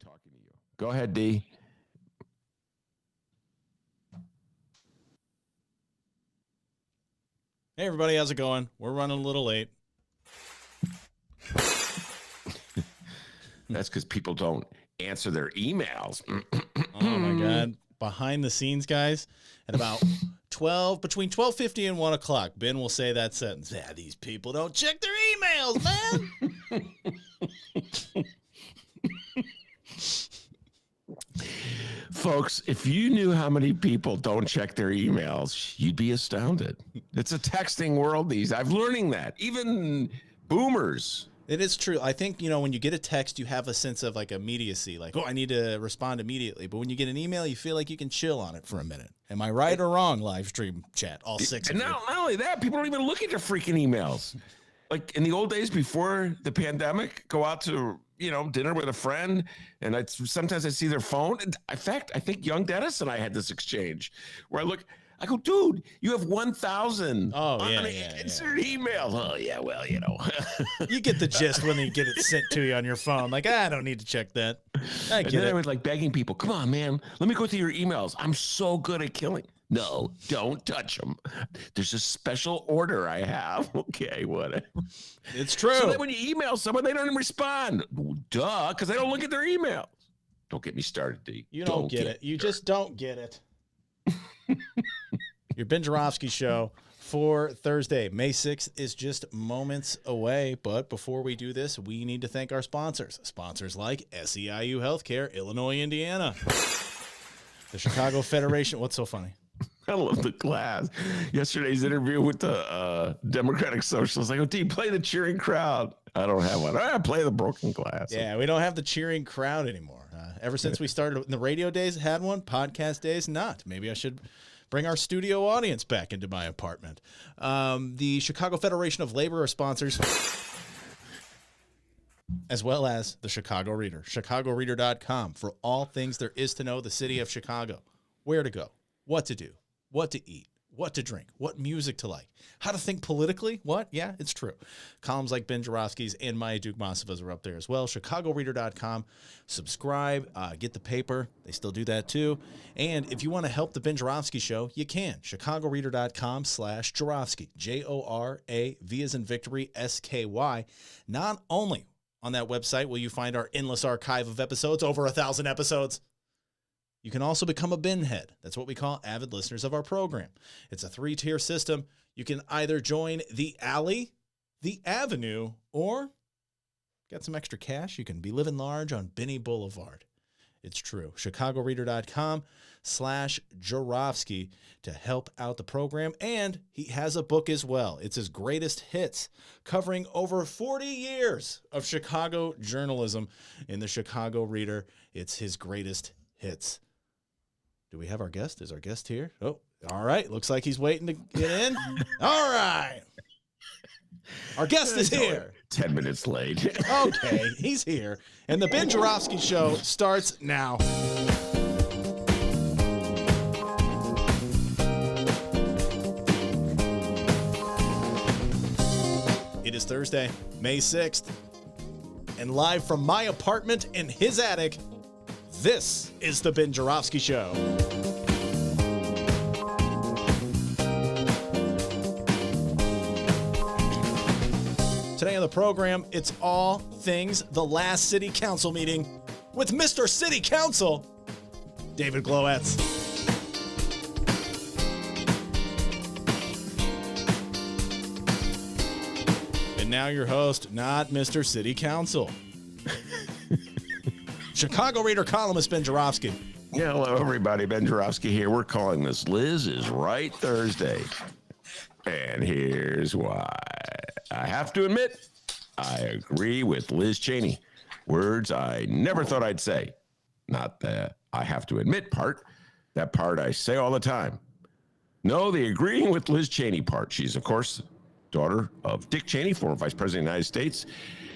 talking to you. Go ahead, D. Hey, everybody. How's it going? We're running a little late. That's because people don't answer their emails. Oh, my God. Behind the scenes, guys, at about between 12:50 and 1 o'clock, Ben will say that sentence. Yeah, these people don't check their emails, man. Folks, if you knew how many people don't check their emails, you'd be astounded. It's a texting world I'm learning that. Even boomers. It is true. I think, when you get a text, you have a sense of like immediacy, like, oh, I need to respond immediately. But when you get an email, you feel like you can chill on it for a minute. Am I right or wrong, live stream chat? All six of you. Not only that, people don't even look at their freaking emails. Like in the old days before the pandemic, go out to, dinner with a friend, and sometimes I see their phone. In fact, I think young Dennis and I had this exchange where I go, dude, you have 1,000 unanswered emails. Oh, yeah, well, You get the gist when you get it sent to you on your phone. Like, I don't need to check that. I get it. I was like begging people, come on, man, let me go through your emails. I'm so good at killing. No, don't touch them. There's a special order I have. Okay, whatever. It's true. So that when you email someone, they don't even respond. Duh, because they don't look at their emails. Don't get me started, D. You don't get it. You just don't get it. Your Ben Joravsky show for Thursday, May 6th is just moments away. But before we do this, we need to thank our sponsors. Sponsors like SEIU Healthcare, Illinois, Indiana. The Chicago Federation. What's so funny? I love the class. Yesterday's interview with the Democratic Socialists. I go, D, play the cheering crowd. I don't have one. I play the broken glass. Yeah, we don't have the cheering crowd anymore. Ever since we started in the radio days, had one. Podcast days, not. Maybe I should bring our studio audience back into my apartment. The Chicago Federation of Labor are sponsors, as well as the Chicago Reader, chicagoreader.com, for all things there is to know the city of Chicago. Where to go, what to do, what to eat, what to drink, what music to like, how to think politically. What? Yeah, it's true. Columns like Ben Joravsky's and Maya Dukmasova's are up there as well. chicagoreader.com. Subscribe, get the paper. They still do that too. And if you want to help the Ben Joravsky show, you can. chicagoreader.com/Joravsky, Jorav as in victory, SKY. Not only on that website will you find our endless archive of episodes, over 1,000 episodes, you can also become a bin head. That's what we call avid listeners of our program. It's a 3-tier system. You can either join the alley, the avenue, or get some extra cash. You can be living large on Binney Boulevard. It's true. chicagoreader.com/Joravsky to help out the program. And he has a book as well. It's his greatest hits, covering over 40 years of Chicago journalism in the Chicago Reader. It's his greatest hits. Do we have our guest? Is our guest here? Oh, all right. Looks like he's waiting to get in. All right. Our guest is here. 10 minutes late. Okay, he's here. And the Ben Joravsky show starts now. It is Thursday, May 6th. And live from my apartment in his attic, this is the Ben Joravsky Show. Today on the program, it's all things the last city council meeting with Mr. City Council, David Glowacz. And now your host, not Mr. City Council, Chicago Reader columnist Ben Joravsky. Yeah, hello, everybody. Ben Joravsky here. We're calling this Liz is Right Thursday. And here's why. I have to admit, I agree with Liz Cheney. Words I never thought I'd say. Not the I have to admit part. That part I say all the time. No, the agreeing with Liz Cheney part. She's, of course, daughter of Dick Cheney, former Vice President of the United States.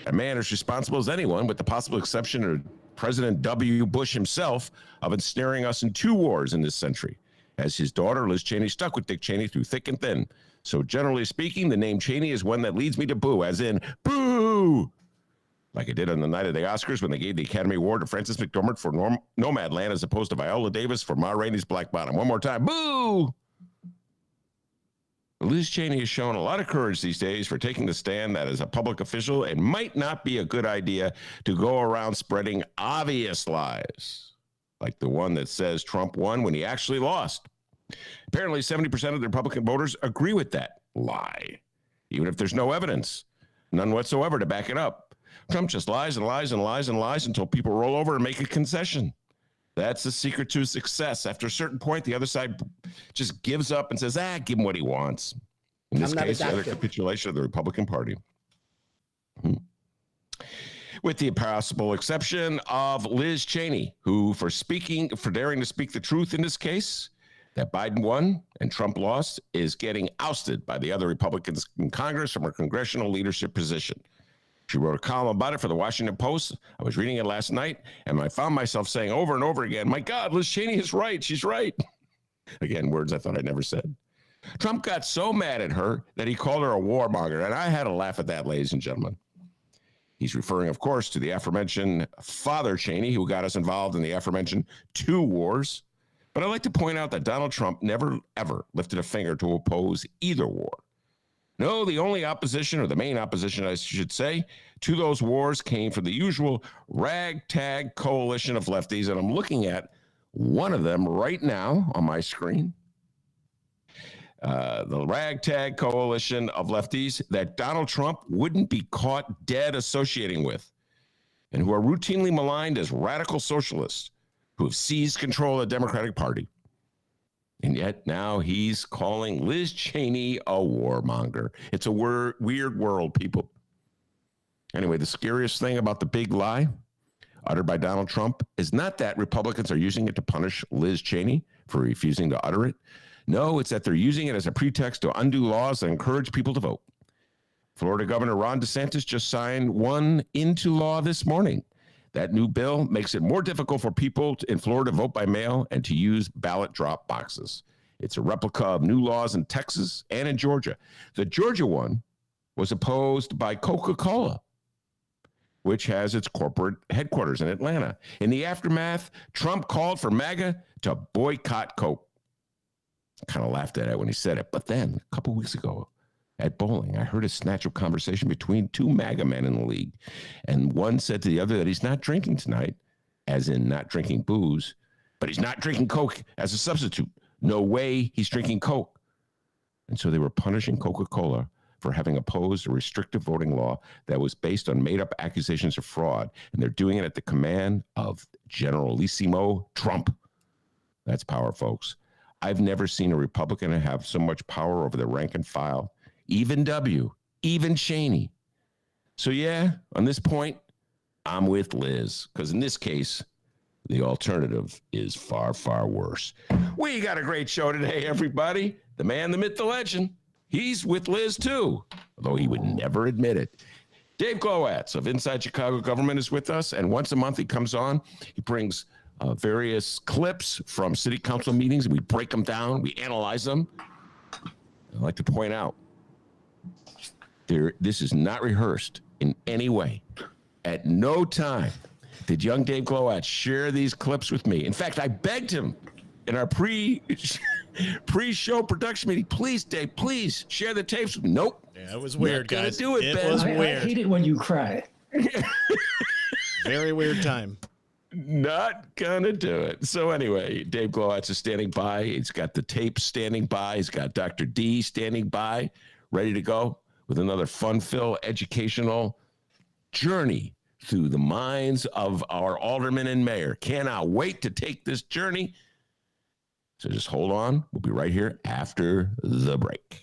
A man as responsible as anyone, with the possible exception of President W. Bush himself, of ensnaring us in 2 wars in this century. As his daughter, Liz Cheney, stuck with Dick Cheney through thick and thin. So generally speaking, the name Cheney is one that leads me to boo, as in, boo! like it did on the night of the Oscars when they gave the Academy Award to Frances McDormand for Nomadland as opposed to Viola Davis for Ma Rainey's Black Bottom. One more time. Boo! Liz Cheney has shown a lot of courage these days for taking the stand that as a public official, it might not be a good idea to go around spreading obvious lies, like the one that says Trump won when he actually lost. Apparently, 70% of the Republican voters agree with that lie, even if there's no evidence, none whatsoever to back it up. Trump just lies and lies and lies and lies until people roll over and make a concession. That's the secret to success. After a certain point, the other side just gives up and says, give him what he wants. In this case, the capitulation of the Republican Party. With the possible exception of Liz Cheney, who, for daring to speak the truth in this case, that Biden won and Trump lost, is getting ousted by the other Republicans in Congress from her congressional leadership position. She wrote a column about it for the Washington Post. I was reading it last night, and I found myself saying over and over again, my God, Liz Cheney is right. She's right. Again, words I thought I'd never said. Trump got so mad at her that he called her a warmonger, and I had to laugh at that, ladies and gentlemen. He's referring, of course, to the aforementioned Father Cheney, who got us involved in the aforementioned 2 wars. But I'd like to point out that Donald Trump never, ever lifted a finger to oppose either war. No, the only opposition, or the main opposition, I should say, to those wars came from the usual ragtag coalition of lefties, and I'm looking at one of them right now on my screen. The ragtag coalition of lefties that Donald Trump wouldn't be caught dead associating with, and who are routinely maligned as radical socialists who have seized control of the Democratic Party. And yet now he's calling Liz Cheney a warmonger. It's a weird world, people. Anyway, the scariest thing about the big lie uttered by Donald Trump is not that Republicans are using it to punish Liz Cheney for refusing to utter it. No, it's that they're using it as a pretext to undo laws that encourage people to vote. Florida Governor Ron DeSantis just signed one into law this morning. That new bill makes it more difficult for people in Florida to vote by mail and to use ballot drop boxes. It's a replica of new laws in Texas and in Georgia. The Georgia one was opposed by Coca-Cola, which has its corporate headquarters in Atlanta. In the aftermath, Trump called for MAGA to boycott Coke. I kind of laughed at it when he said it. But then, a couple weeks ago, at bowling, I heard a snatch of conversation between 2 MAGA men in the league. And one said to the other that he's not drinking tonight, as in not drinking booze, but he's not drinking Coke as a substitute. No way he's drinking Coke. And so they were punishing Coca-Cola for having opposed a restrictive voting law that was based on made-up accusations of fraud. And they're doing it at the command of Generalissimo Trump. That's power, folks. I've never seen a Republican have so much power over the rank and file. Even W, even Cheney. So yeah, on this point, I'm with Liz, because in this case, the alternative is far, far worse. We got a great show today, everybody. The man, the myth, the legend. He's with Liz too, although he would never admit it. Dave Glowacz of Inside Chicago Government is with us, and once a month he comes on. He brings various clips from city council meetings, and we break them down, we analyze them. I'd like to point out, this is not rehearsed in any way. At no time did young Dave Glowacz share these clips with me. In fact, I begged him in our pre-show production meeting, please, Dave, please share the tapes. Nope. Yeah, it was weird, guys. Do it, Ben. Was weird. I hate it when you cry. Very weird time. Not gonna do it. So anyway, Dave Glowacz is standing by. He's got the tapes standing by. He's got Dr. D standing by, ready to go with another fun-filled educational journey through the minds of our alderman and mayor. Cannot wait to take this journey. So just hold on. We'll be right here after the break.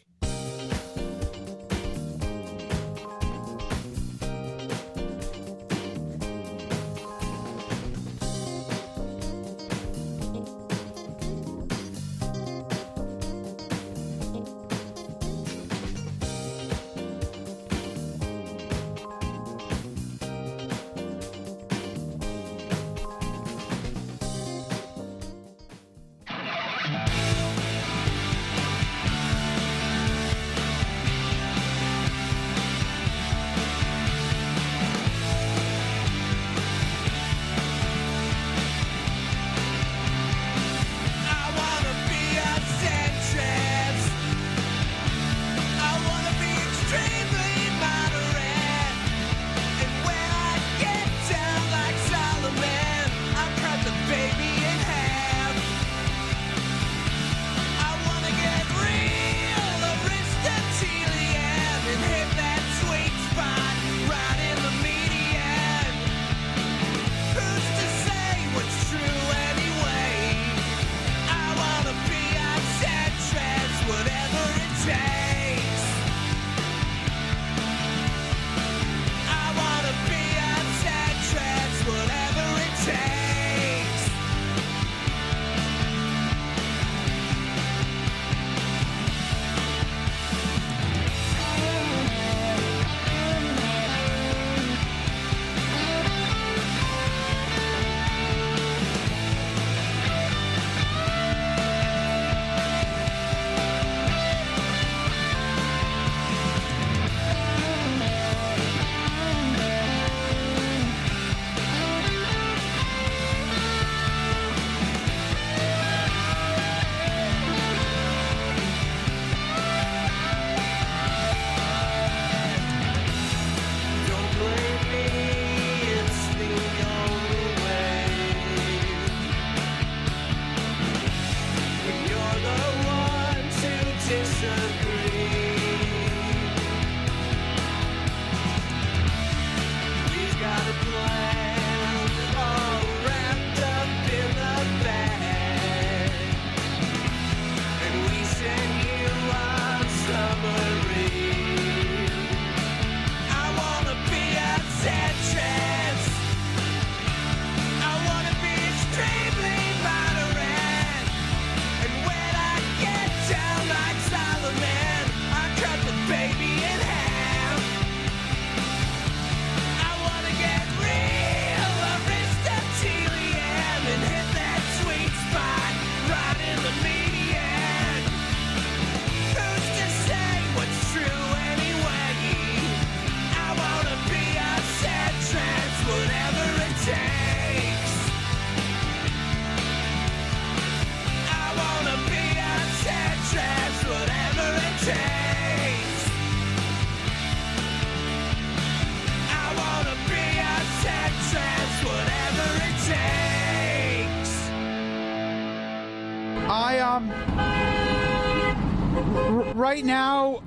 Right now,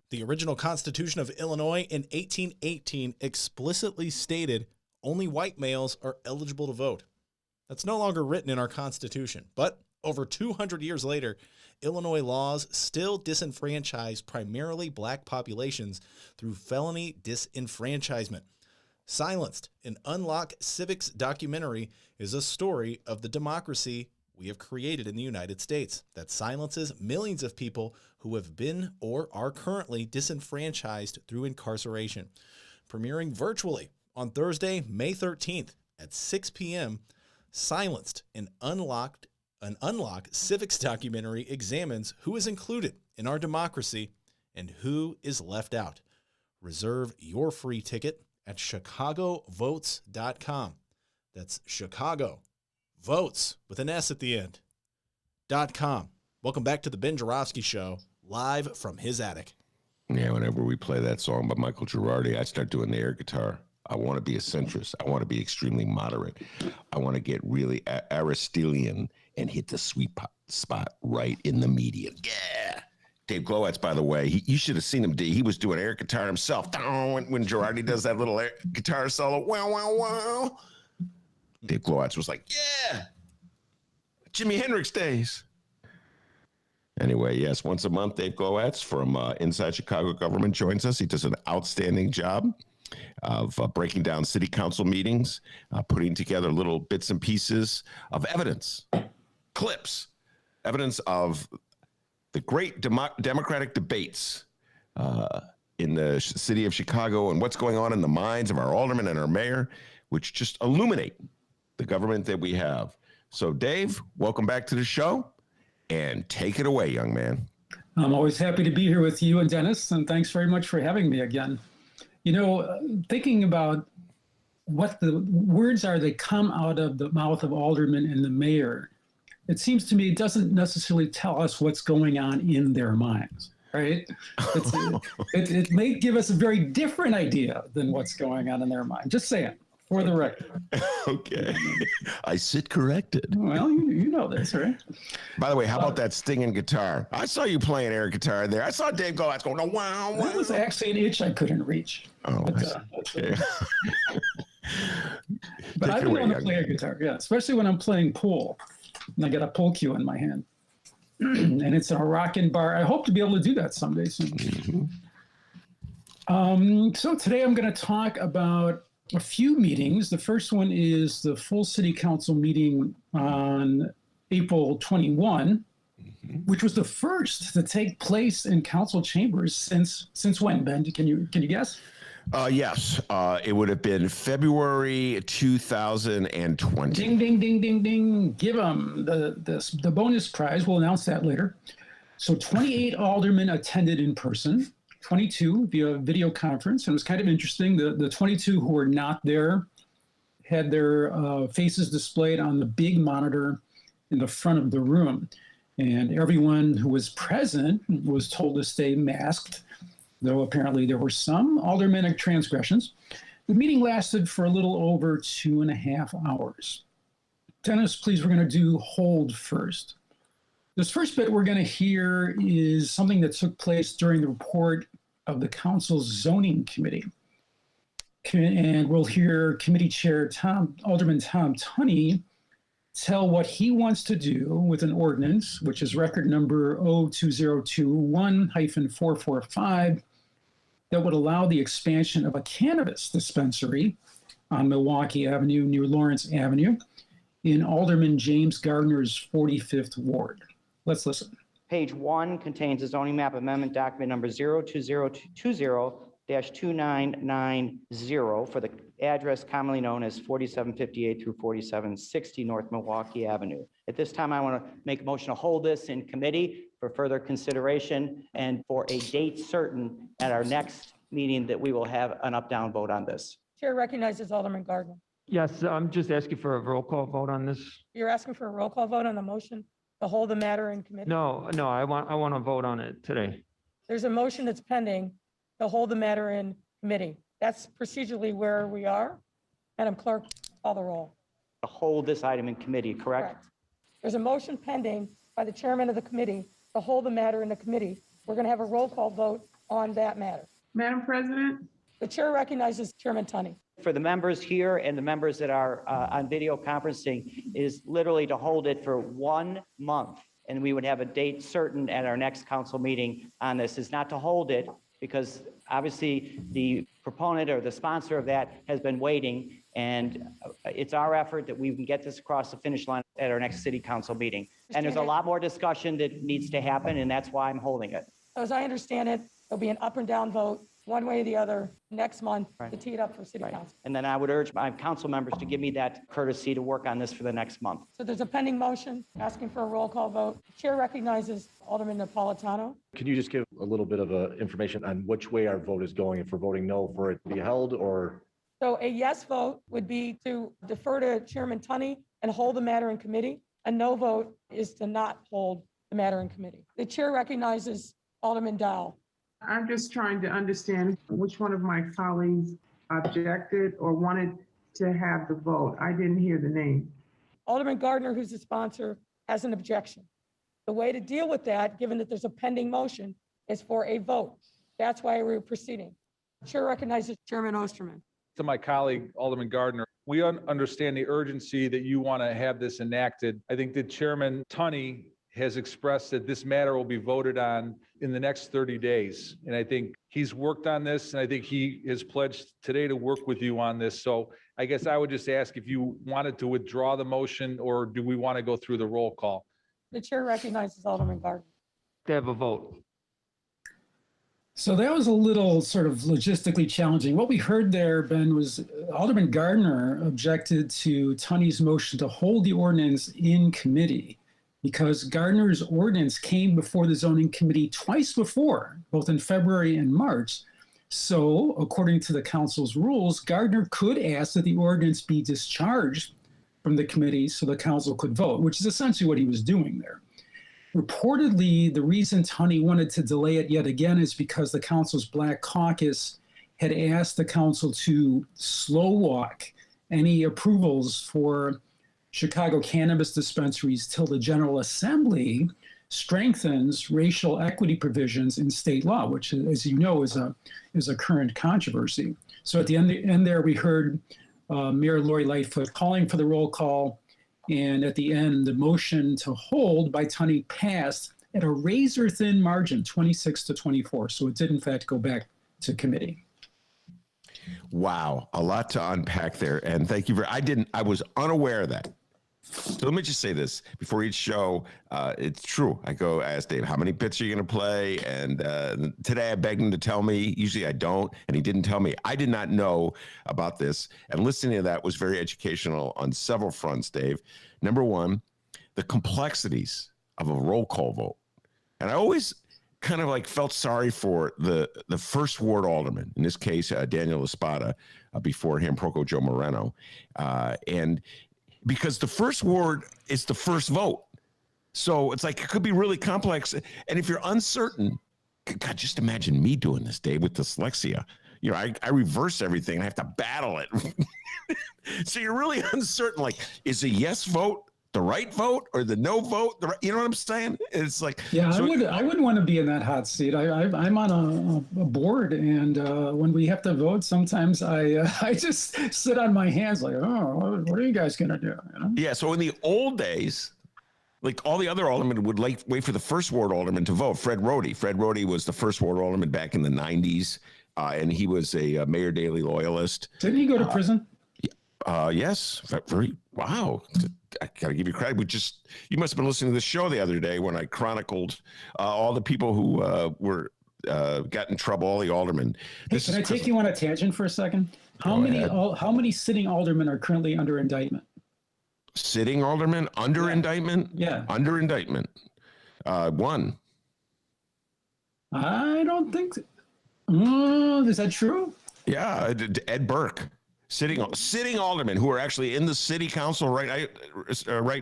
The original Constitution of Illinois in 1818 explicitly stated only white males are eligible to vote. That's no longer written in our Constitution, but over 200 years later, Illinois laws still disenfranchise primarily black populations through felony disenfranchisement. Silenced, an Unlock Civics documentary, is a story of the democracy we have created in the United States that silences millions of people who have been or are currently disenfranchised through incarceration. Premiering virtually on Thursday, May 13th at 6 p.m., Silenced, an Unlock Civics documentary examines who is included in our democracy and who is left out. Reserve your free ticket at chicagovotes.com. That's Chicago Votes with an S at the end. .com. Welcome back to the Ben Jarofsky Show, live from his attic. Yeah, whenever we play that song by Michael Girardi, I start doing the air guitar. I want to be a centrist. I want to be extremely moderate. I want to get really Aristotelian and hit the sweet spot right in the median. Yeah. Dave Glowacz, by the way, you should have seen him. He was doing air guitar himself. When Girardi does that little air guitar solo, wow, wow, wow. Dave Glowacz was like, yeah, Jimi Hendrix days. Anyway, yes, once a month, Dave Glowacz from Inside Chicago Government joins us. He does an outstanding job of breaking down city council meetings, putting together little bits and pieces of evidence, clips, evidence of the great democratic debates in the city of Chicago and what's going on in the minds of our aldermen and our mayor, which just illuminate the government that we have. So, Dave, welcome back to the show, and take it away, young man. I'm always happy to be here with you and Dennis, and thanks very much for having me again. You know, thinking about what the words are that come out of the mouth of aldermen and the mayor, it seems to me it doesn't necessarily tell us what's going on in their minds, right? It may give us a very different idea than what's going on in their mind. Just saying, for the record. Okay. I sit corrected. Well, you know this, right? By the way, how about that stinging guitar? I saw you playing air guitar there. I saw Dave Glowacz going, oh, wow, wow. That was actually an itch I couldn't reach. Oh, but okay. But I've been able to play a guitar, yeah, especially when I'm playing pool. And I got a pool cue in my hand. And it's in a rockin' bar. I hope to be able to do that someday soon. Mm-hmm. So today I'm going to talk about a few meetings. The first one is the full city council meeting on April 21, which was the first to take place in council chambers since when, Ben? Can you guess? Yes, it would have been February 2020. Ding, ding, ding, ding, ding. Give them the bonus prize. We'll announce that later. So 28 aldermen attended in person, 22 via video conference. And it was kind of interesting. The 22 who were not there had their faces displayed on the big monitor in the front of the room. And everyone who was present was told to stay masked, though apparently there were some aldermanic transgressions. The meeting lasted for a little over 2.5 hours. Dennis, please, we're going to do hold first. This first bit we're going to hear is something that took place during the report of the council's zoning committee. And we'll hear committee chair Alderman Tom Tunney tell what he wants to do with an ordinance, which is record number 02021-445, that would allow the expansion of a cannabis dispensary on Milwaukee Avenue near Lawrence Avenue in Alderman James Gardner's 45th Ward. Let's listen. Page 1 contains a zoning map amendment document number 02020-2990 for the address commonly known as 4758 through 4760 North Milwaukee Avenue. At this time, I want to make a motion to hold this in committee for further consideration and for a date certain at our next meeting that we will have an up-down vote on this. Chair recognizes Alderman Gardner. Yes, I'm just asking for a roll call vote on this. You're asking for a roll call vote on the motion to hold the matter in committee? No, I want to vote on it today. There's a motion that's pending to hold the matter in committee. That's procedurally where we are. Madam Clerk, call the roll. To hold this item in committee, correct? There's a motion pending by by the chairman of the committee to hold the matter in the committee, we're going to have a roll call vote on that matter. Madam President? The chair recognizes Chairman Tunney. For the members here and the members that are on video conferencing is literally to hold it for 1 month. And we would have a date certain at our next council meeting on this. Is not to hold it because obviously the proponent or the sponsor of that has been waiting. And it's our effort that we can get this across the finish line at our next city council meeting. And there's a lot more discussion that needs to happen, and that's why I'm holding it. As I understand it, there'll be an up and down vote, one way or the other, next month to tee it up for city council. And then I would urge my council members to give me that courtesy to work on this for the next month. So there's a pending motion asking for a roll call vote. The chair recognizes Alderman Napolitano. Can you just give a little bit of information on which way our vote is going, if we're voting no for it to be held or? So a yes vote would be to defer to Chairman Tunney and hold the matter in committee. A no vote is to not hold the matter in committee. The chair recognizes Alderman Dow. I'm just trying to understand which one of my colleagues objected or wanted to have the vote. I didn't hear the name. Alderman Gardner, who's the sponsor, has an objection. The way to deal with that, given that there's a pending motion, is for a vote. That's why we're proceeding. Chair recognizes Chairman Osterman. To my colleague, Alderman Gardner, we understand the urgency that you want to have this enacted. I think that Chairman Tunney has expressed that this matter will be voted on in the next 30 days. And I think he's worked on this, and I think he has pledged today to work with you on this. So I guess I would just ask if you wanted to withdraw the motion, or do we want to go through the roll call? The chair recognizes Alderman Gardner. To have a vote. So that was a little sort of logistically challenging. What we heard there, Ben, was Alderman Gardner objected to Tunney's motion to hold the ordinance in committee because Gardner's ordinance came before the zoning committee twice before, both in February and March. So according to the council's rules, Gardner could ask that the ordinance be discharged from the committee so the council could vote, which is essentially what he was doing there. Reportedly, the reason Tunney wanted to delay it yet again is because the council's Black Caucus had asked the council to slow walk any approvals for Chicago cannabis dispensaries till the General Assembly strengthens racial equity provisions in state law, which, as you know, is a current controversy. So at the end there, we heard Mayor Lori Lightfoot calling for the roll call. And at the end, the motion to hold by Tunney passed at a razor-thin margin, 26-24. So it did, in fact, go back to committee. Wow, a lot to unpack there. And thank you I was unaware of that. So let me just say this before each show. It's true. I ask Dave, how many bits are you going to play? And today I begged him to tell me. Usually I don't. And he didn't tell me. I did not know about this. And listening to that was very educational on several fronts, Dave. Number one, the complexities of a roll call vote. And I always kind of like felt sorry for the first ward alderman, in this case, Daniel Espada, before him, Proco Joe Moreno. And because the first ward is the first vote. So it's like, it could be really complex. And if you're uncertain, God, just imagine me doing this, Dave, with dyslexia. You know, I reverse everything. I have to battle it. So you're really uncertain, like, is a yes vote the right vote or the no vote? You know what I'm saying? It's like, yeah, so I wouldn't want to be in that hot seat. I'm on a board, and when we have to vote, sometimes I just sit on my hands like, oh, what are you guys gonna do? You know? Yeah. So in the old days, like all the other aldermen would wait for the first ward alderman to vote. Fred Rhodey was the first ward alderman back in the 90s, and he was a Mayor Daley loyalist. Didn't he go to prison? Yes. Wow. I gotta give you credit. You must have been listening to the show the other day when I chronicled all the people who got in trouble, all the aldermen. Hey, can I take you on a tangent for a second? How many sitting aldermen are currently under indictment? Sitting aldermen under indictment? Yeah. Under indictment. One. I don't think so. Is that true? Yeah, Ed Burke. Sitting aldermen who are actually in the city council right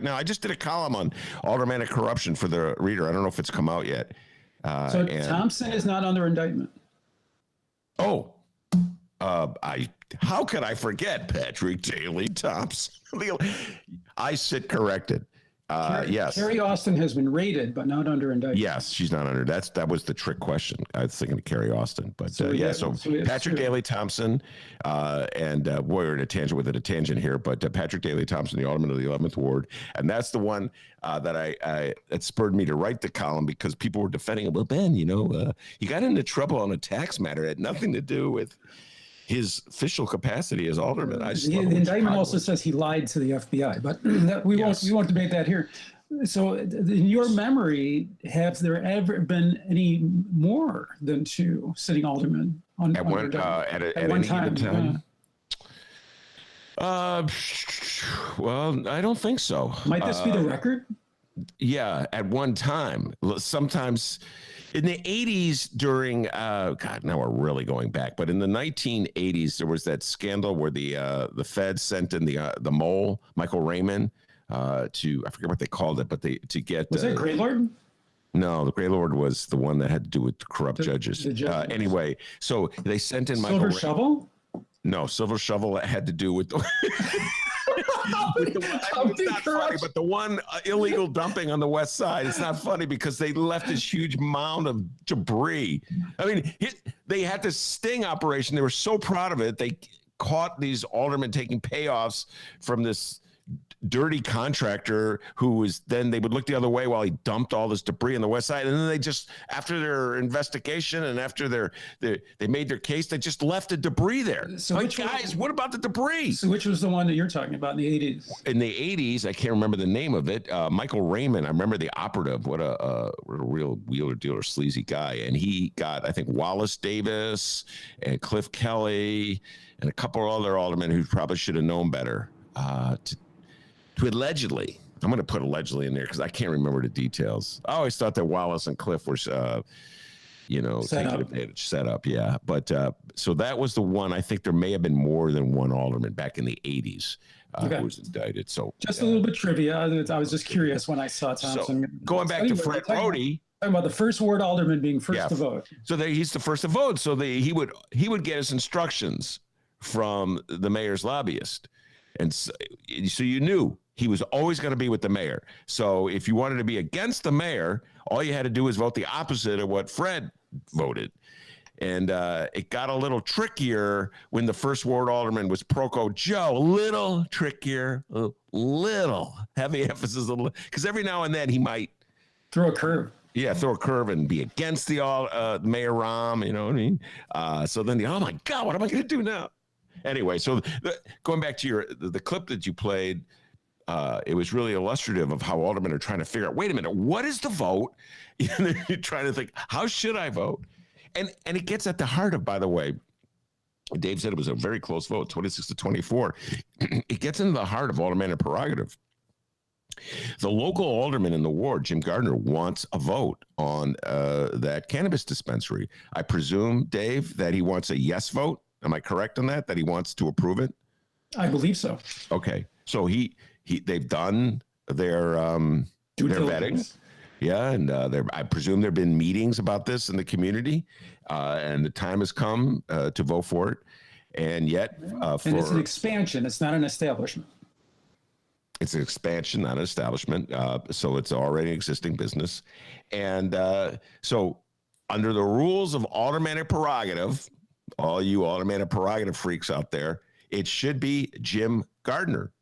now. I just did a column on aldermanic corruption for the Reader. I don't know if it's come out yet. So Thompson is not under indictment. Oh, how could I forget Patrick Daley Thompson? I sit corrected. Yes. Carrie Austin has been raided, but not under indictment. Yes, she's not under. That was the trick question. I was thinking of Carrie Austin, but So yeah. yeah, So so it's Patrick true. Daley Thompson, and we're in a tangent with a tangent here, but Patrick Daley Thompson, the alderman of the 11th ward, and that's the one that that spurred me to write the column because people were defending him. Well, Ben, he got into trouble on a tax matter. It had nothing to do with his official capacity as alderman. The indictment also says he lied to the FBI, but we won't debate that here. So, in your memory, have there ever been any more than 2 sitting aldermen on at one any given time? Well, I don't think so. Might this be the record? Yeah, at one time. Sometimes in the 80s during, God, now we're really going back, but in the 1980s, there was that scandal where the Fed sent in the mole, Michael Raymond, to, I forget what they called it, but to get. Was it Grey Lord? No, the Grey Lord was the one that had to do with corrupt judges. The judges. Anyway, so they sent in Silver Shovel? No, Silver Shovel had to do with the. It's not funny, but the one illegal dumping on the west side, it's not funny because they left this huge mound of debris. I mean, they had this sting operation. They were so proud of it. They caught these aldermen taking payoffs from this dirty contractor who was then they would look the other way while he dumped all this debris on the west side, and then they just, after their investigation and after they made their case, they just left the debris there. So like, guys, what about the debris? So which was the one that you're talking about in the 80s? In the 80s, I can't remember the name of it. Michael Raymond, I remember the operative. What a real wheeler dealer, sleazy guy, and he got, I think, Wallace Davis and Cliff Kelly and a couple of other aldermen who probably should have known better to allegedly, I'm going to put allegedly in there because I can't remember the details. I always thought that Wallace and Cliff were, taking advantage, set up. Yeah. But so that was the one. I think there may have been more than one alderman back in the 80s who was indicted. So just a little bit trivia. I was just curious when I saw Thompson. So, going back to Fred Rhodey. Talking about the first ward alderman being first to vote. So he's the first to vote. So he would get his instructions from the mayor's lobbyist. And so you knew he was always going to be with the mayor. So if you wanted to be against the mayor, all you had to do was vote the opposite of what Fred voted. And it got a little trickier when the first ward alderman was Proco Joe. A little trickier, a little heavy emphasis, because every now and then he might throw a curve. Yeah, throw a curve and be against the Mayor Rahm. You know what I mean? So then oh my God, what am I going to do now? Anyway, so going back to the clip that you played, it was really illustrative of how aldermen are trying to figure out, wait a minute, what is the vote? You're trying to think, how should I vote? And it gets at the heart of, by the way, Dave said it was a very close vote, 26 to 24. It gets into the heart of alderman and prerogative. The local alderman in the ward, Jim Gardner, wants a vote on that cannabis dispensary. I presume, Dave, that he wants a yes vote. Am I correct on that? That he wants to approve it? I believe so. Okay, so they've done their vetting, yeah, and I presume there've been meetings about this in the community, and the time has come to vote for it, and yet and it's an expansion. It's not an establishment. It's an expansion, not an establishment. So it's already an existing business, and so under the rules of aldermanic prerogative. All you aldermanic prerogative freaks out there, it should be Jim Gardner.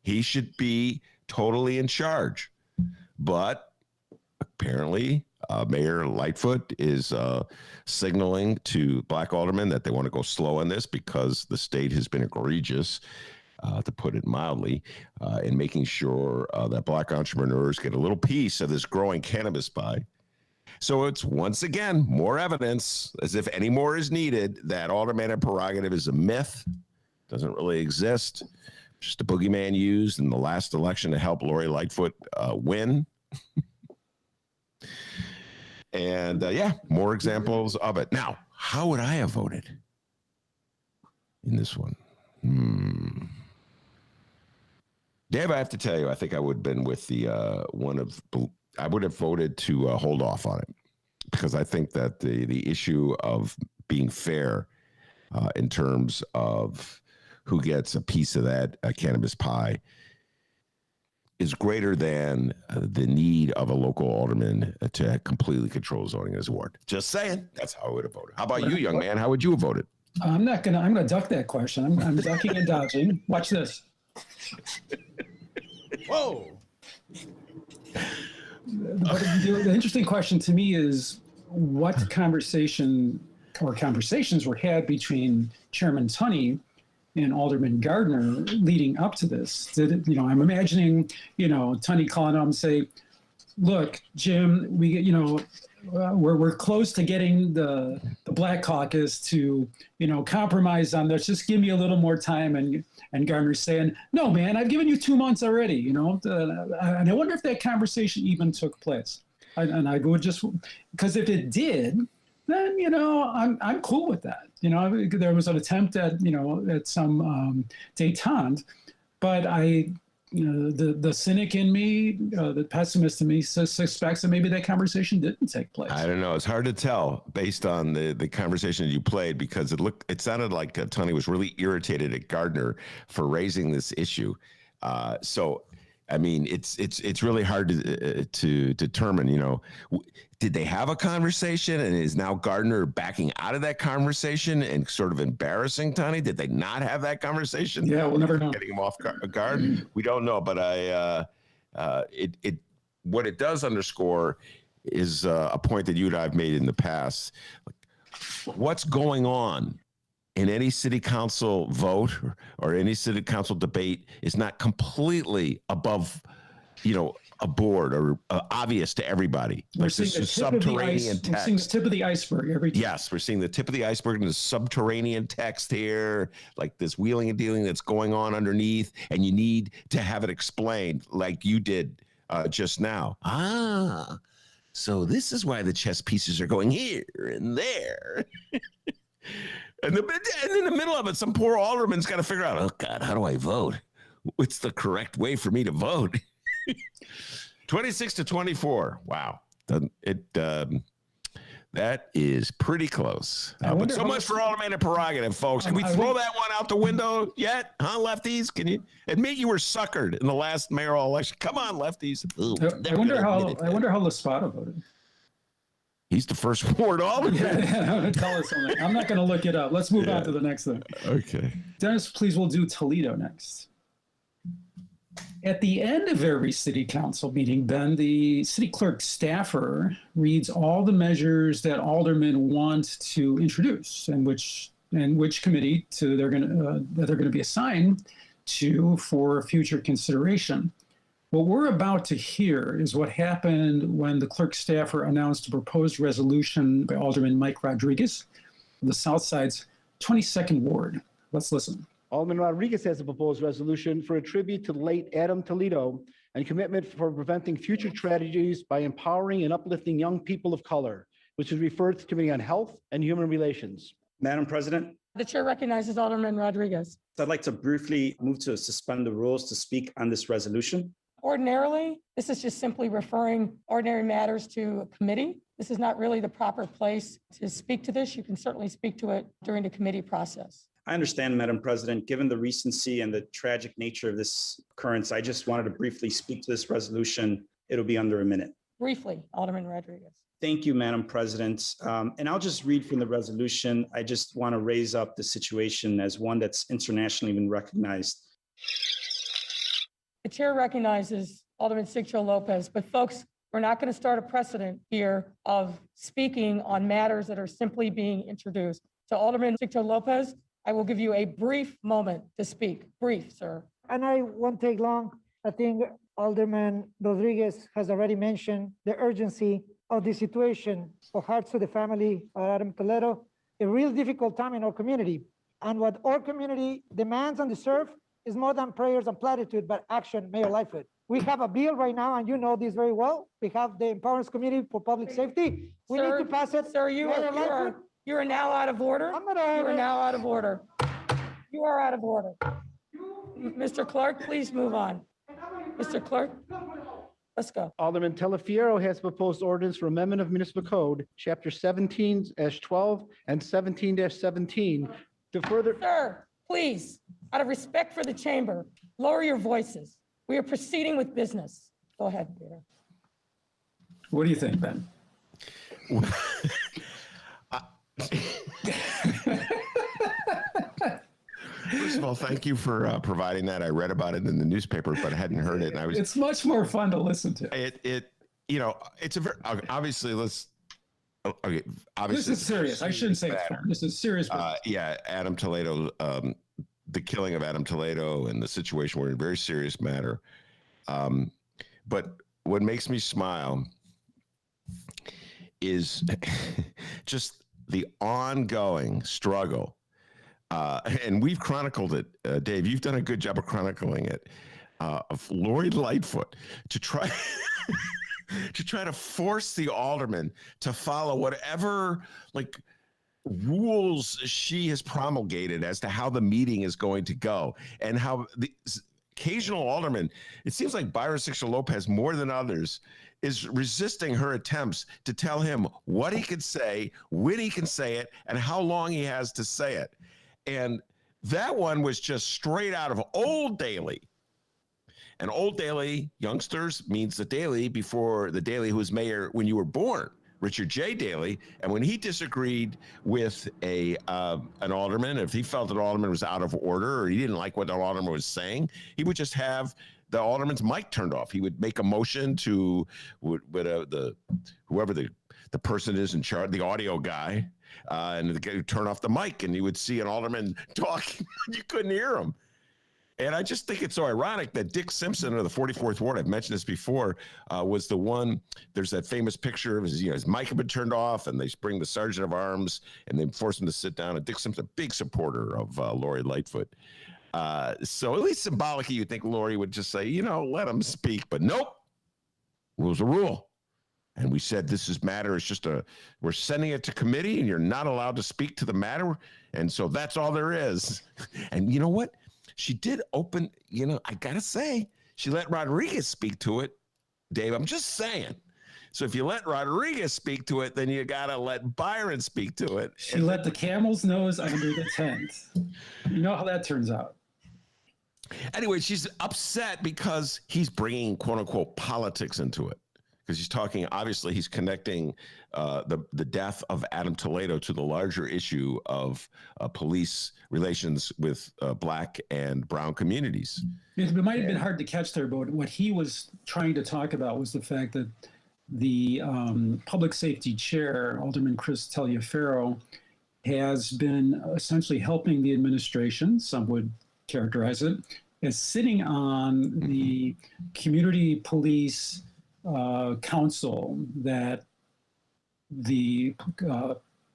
He should be totally in charge. But apparently, Mayor Lightfoot is signaling to black aldermen that they want to go slow on this because the state has been egregious, to put it mildly, in making sure that black entrepreneurs get a little piece of this growing cannabis pie. So it's once again more evidence, as if any more is needed, that aldermanic prerogative is a myth, doesn't really exist, just a boogeyman used in the last election to help Lori Lightfoot win. And more examples of it. Now, how would I have voted in this one? Dave, I have to tell you, I think I would have been with the I would have voted to hold off on it because I think that the issue of being fair in terms of who gets a piece of that cannabis pie is greater than the need of a local alderman to completely control zoning in his ward. Just saying, that's how I would have voted. How about you, young man? How would you have voted? I'm gonna duck that question. I'm ducking and dodging. Watch this. Whoa. But the interesting question to me is what conversations were had between Chairman Tunney and Alderman Gardner leading up to this. I'm imagining, Tunney calling up and say, look, Jim, we're close to getting the Black Caucus to, compromise on this. Just give me a little more time. And Gardner's saying, no, man, I've given you 2 months already, and I wonder if that conversation even took place. And I would just, because if it did, then, I'm cool with that. There was an attempt at, at some détente, but the cynic in me, the pessimist in me suspects that maybe that conversation didn't take place. I don't know. It's hard to tell based on the conversation that you played, because it sounded like Tunney was really irritated at Gardner for raising this issue. So, I mean, it's really hard to determine, did they have a conversation, and is now Gardner backing out of that conversation and sort of embarrassing Tunney? Did they not have that conversation? Yeah, we'll never know. Getting him off guard? We don't know, but what it does underscore is a point that you and I have made in the past. What's going on in any city council vote or any city council debate is not completely above, a board or obvious to everybody. We're seeing the subterranean text. We're seeing the tip of the iceberg every time. Yes, we're seeing the tip of the iceberg and the subterranean text here, like this wheeling and dealing that's going on underneath, and you need to have it explained like you did just now. So this is why the chess pieces are going here and there. And in the middle of it, some poor alderman's got to figure out, oh, God, how do I vote? What's the correct way for me to vote? 26-24. Wow. That is pretty close. But so much for Alderman prerogative, folks. Can we throw that one out the window yet? Huh, lefties? Can you admit you were suckered in the last mayoral election? Come on, lefties. I wonder how Laspada voted. He's the first ward alderman. Tell us something. I'm not going to look it up. Let's move on to the next thing. Okay. Dennis, please, we'll do Toledo next. At the end of every city council meeting, Ben, the city clerk staffer reads all the measures that aldermen want to introduce and which committee that they're going to be assigned to for future consideration. What we're about to hear is what happened when the clerk staffer announced a proposed resolution by Alderman Mike Rodriguez of the South Side's 22nd Ward. Let's listen. Alderman Rodriguez has a proposed resolution for a tribute to the late Adam Toledo and commitment for preventing future tragedies by empowering and uplifting young people of color, which is referred to the Committee on Health and Human Relations. Madam President. The chair recognizes Alderman Rodriguez. I'd like to briefly move to suspend the rules to speak on this resolution. Ordinarily, this is just simply referring ordinary matters to a committee. This is not really the proper place to speak to this. You can certainly speak to it during the committee process. I understand, Madam President. Given the recency and the tragic nature of this occurrence, I just wanted to briefly speak to this resolution. It'll be under a minute. Briefly, Alderman Rodriguez. Thank you, Madam President. And I'll just read from the resolution. I just want to raise up the situation as one that's internationally been recognized. The chair recognizes Alderman Sigcho Lopez, but folks, we're not going to start a precedent here of speaking on matters that are simply being introduced. So Alderman Sigcho Lopez, I will give you a brief moment to speak. Brief, sir. And I won't take long. I think Alderman Rodriguez has already mentioned the urgency of the situation. Our hearts to the family of Adam Toledo, a real difficult time in our community. And what our community demands and deserves is more than prayers and platitude, but action, Mayor Lightfoot. We have a bill right now, and you know this very well. We have the Empowerment Committee for Public Safety. We need to pass it. Sir, you are now out of order. You are now out of order. You are out of order. Mr. Clerk, please move on. Mr. Clerk, let's go. Alderman Telefiero has proposed ordinance for amendment of municipal code, chapter 17-12 and 17-17 to further. Sir, please, out of respect for the chamber, lower your voices. We are proceeding with business. Go ahead, Peter. What do you think, Ben? First of all, thank you for providing that. I read about it in the newspaper, but I hadn't heard it. And It's much more fun to listen to. It's a very, obviously, okay, obviously. This is serious. I shouldn't say it's fun. This is serious. Yeah, Adam Toledo, the killing of Adam Toledo and the situation, we're in a very serious matter. But what makes me smile is just the ongoing struggle. And we've chronicled it, Dave. You've done a good job of chronicling it. Of Lori Lightfoot to try to force the alderman to follow whatever rules she has promulgated as to how the meeting is going to go, and how the occasional alderman, it seems like Byron Sixto Lopez more than others, is resisting her attempts to tell him what he can say, when he can say it, and how long he has to say it. And that one was just straight out of Old Daly. And Old Daly, youngsters, means the Daly before the Daly who was mayor when you were born, Richard J. Daley. And when he disagreed with an alderman, if he felt that an alderman was out of order or he didn't like what the alderman was saying, he would just have the alderman's mic turned off. He would make a motion to whoever the person is in charge, the audio guy, and the guy would turn off the mic, and you would see an alderman talking. You couldn't hear him. And I just think it's so ironic that Dick Simpson of the 44th Ward, I've mentioned this before, was the one, there's that famous picture of his mic had been turned off, and they bring the sergeant of arms and they force him to sit down. And Dick Simpson, a big supporter of Lori Lightfoot. So at least symbolically, you'd think Lori would just say, let him speak. But nope, rule's a rule. And we said, this is matter. It's just we're sending it to committee and you're not allowed to speak to the matter. And so that's all there is. And you know what? She did open, I got to say, she let Rodriguez speak to it. Dave, I'm just saying. So if you let Rodriguez speak to it, then you got to let Byron speak to it. She let the camel's nose under the tent. You know how that turns out. Anyway, she's upset because he's bringing, quote unquote, politics into it. Because he's talking, obviously, he's connecting the death of Adam Toledo to the larger issue of police relations with Black and brown communities. It might have been hard to catch there, but what he was trying to talk about was the fact that the public safety chair, Alderman Chris Taliaferro, has been essentially helping the administration, some would characterize it, as sitting on the community police council that the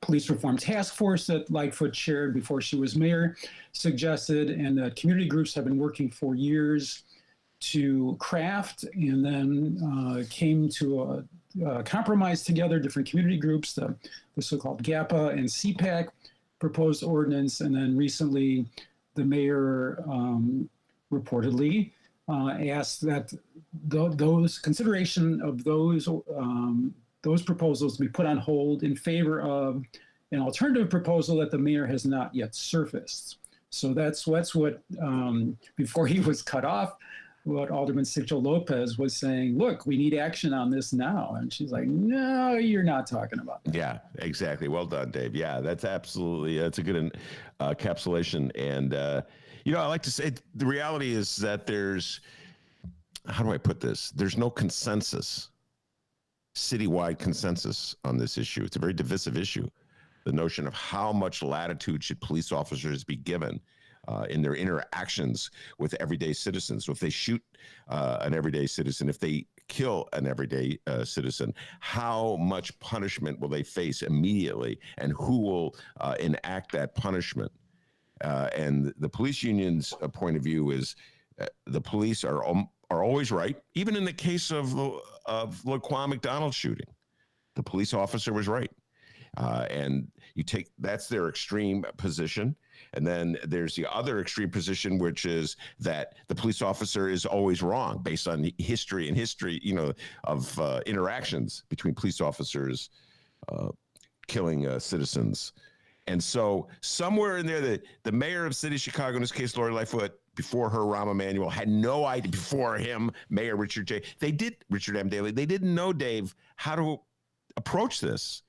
police reform task force that Lightfoot chaired before she was mayor suggested, and that community groups have been working for years to craft, and then came to a compromise together, different community groups, the so-called GAPA and CPAC proposed ordinance, and then recently the mayor reportedly asked that those consideration of those proposals to be put on hold in favor of an alternative proposal that the mayor has not yet surfaced. So that's what before he was cut off, what Alderman Sixto Lopez was saying, look, we need action on this now. And she's like, no, you're not talking about that. Yeah, exactly. Well done, Dave. Yeah, that's a good encapsulation. And, I like to say the reality is that how do I put this? There's no consensus, citywide consensus on this issue. It's a very divisive issue. The notion of how much latitude should police officers be given in their interactions with everyday citizens. So if they shoot an everyday citizen, if they kill an everyday citizen, how much punishment will they face immediately, and who will enact that punishment? And the police union's point of view is the police are always right, even in the case of Laquan McDonald's shooting. The police officer was right. And that's their extreme position. And then there's the other extreme position, which is that the police officer is always wrong based on history of interactions between police officers killing citizens. And so somewhere in there, the mayor of the city of Chicago, in this case, Lori Lightfoot, before her, Rahm Emanuel, had no idea. Before him, Mayor Richard M. Daley, they didn't know, Dave, how to approach this.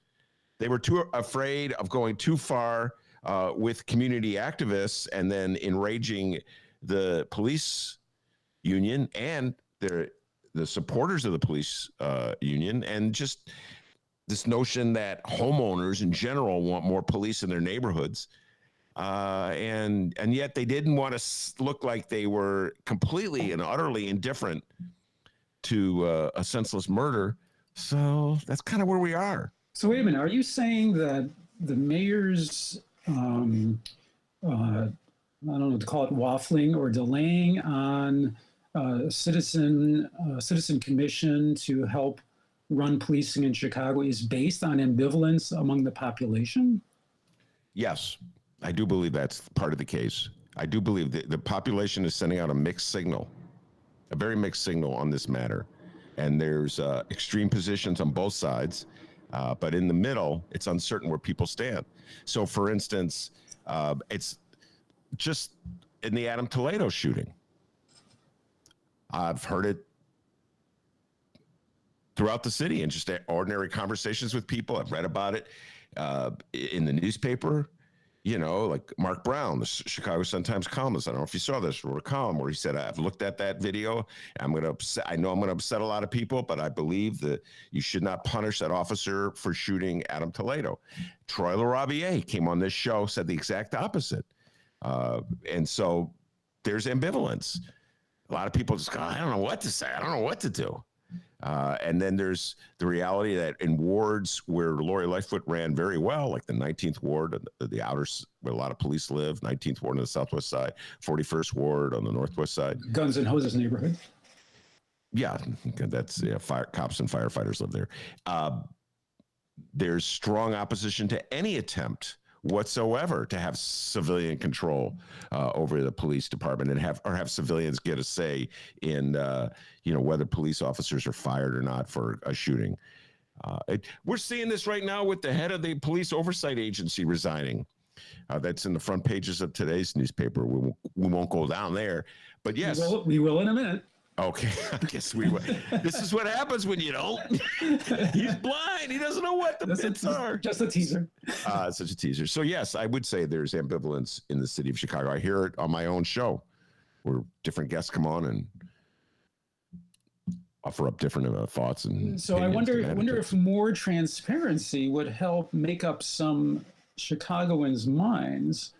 They were too afraid of going too far with community activists and then enraging the police union and the supporters of the police union, and just this notion that homeowners in general want more police in their neighborhoods. And yet they didn't want to look like they were completely and utterly indifferent to a senseless murder. So that's kind of where we are. So wait a minute, are you saying that the mayor's, I don't know what to call it, waffling or delaying on citizen commission to help run policing in Chicago is based on ambivalence among the population? Yes, I do believe that's part of the case. I do believe that the population is sending out a mixed signal, a very mixed signal on this matter. And there's extreme positions on both sides, but in the middle, it's uncertain where people stand. So for instance, it's just in the Adam Toledo shooting. I've heard it throughout the city in just ordinary conversations with people. I've read about it in the newspaper, you know, like Mark Brown, the Chicago Sun-Times columnist. I don't know if you saw this, wrote a column where he said, I've looked at that video. I know I'm going to upset a lot of people, but I believe that you should not punish that officer for shooting Adam Toledo. Troy LaRaviere came on this show, said the exact opposite. And so there's ambivalence. A lot of people just go, I don't know what to say. I don't know what to do. And then there's the reality that in wards where Lori Lightfoot ran very well, like the 19th Ward, the outer, where a lot of police live, 19th Ward on the southwest side, 41st Ward on the northwest side. Guns and Hoses neighborhood. Yeah, that's cops and firefighters live there. There's strong opposition to any attempt whatsoever to have civilian control over the police department and have civilians get a say in whether police officers are fired or not for a shooting. We're seeing this right now with the head of the police oversight agency resigning. That's in the front pages of today's newspaper. We won't go down there, but yes, we will in a minute. Okay, I guess we will. This is what happens when you don't. He's blind. He doesn't know what the bits are. Just a teaser. Such a teaser. So yes, I would say there's ambivalence in the city of Chicago. I hear it on my own show where different guests come on and offer up different thoughts. And so I wonder if more transparency would help make up some Chicagoans' minds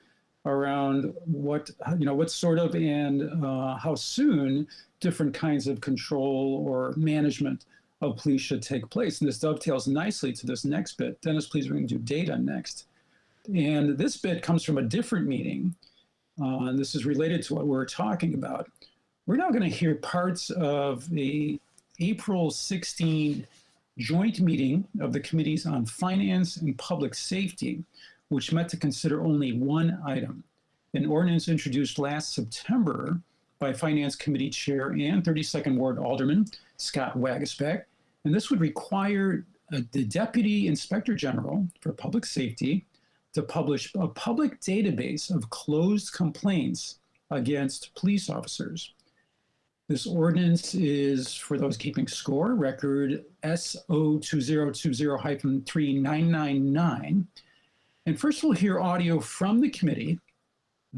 around what sort of and how soon different kinds of control or management of police should take place. And this dovetails nicely to this next bit. Dennis, please, we're going to do data next. And this bit comes from a different meeting. And this is related to what we're talking about. We're now going to hear parts of the April 16 joint meeting of the Committees on Finance and Public Safety, which met to consider only one item, an ordinance introduced last September by Finance Committee Chair and 32nd Ward Alderman Scott Waguespack. And this would require the Deputy Inspector General for Public Safety to publish a public database of closed complaints against police officers. This ordinance is, for those keeping score, record SO2020-3999. And first we'll hear audio from the committee.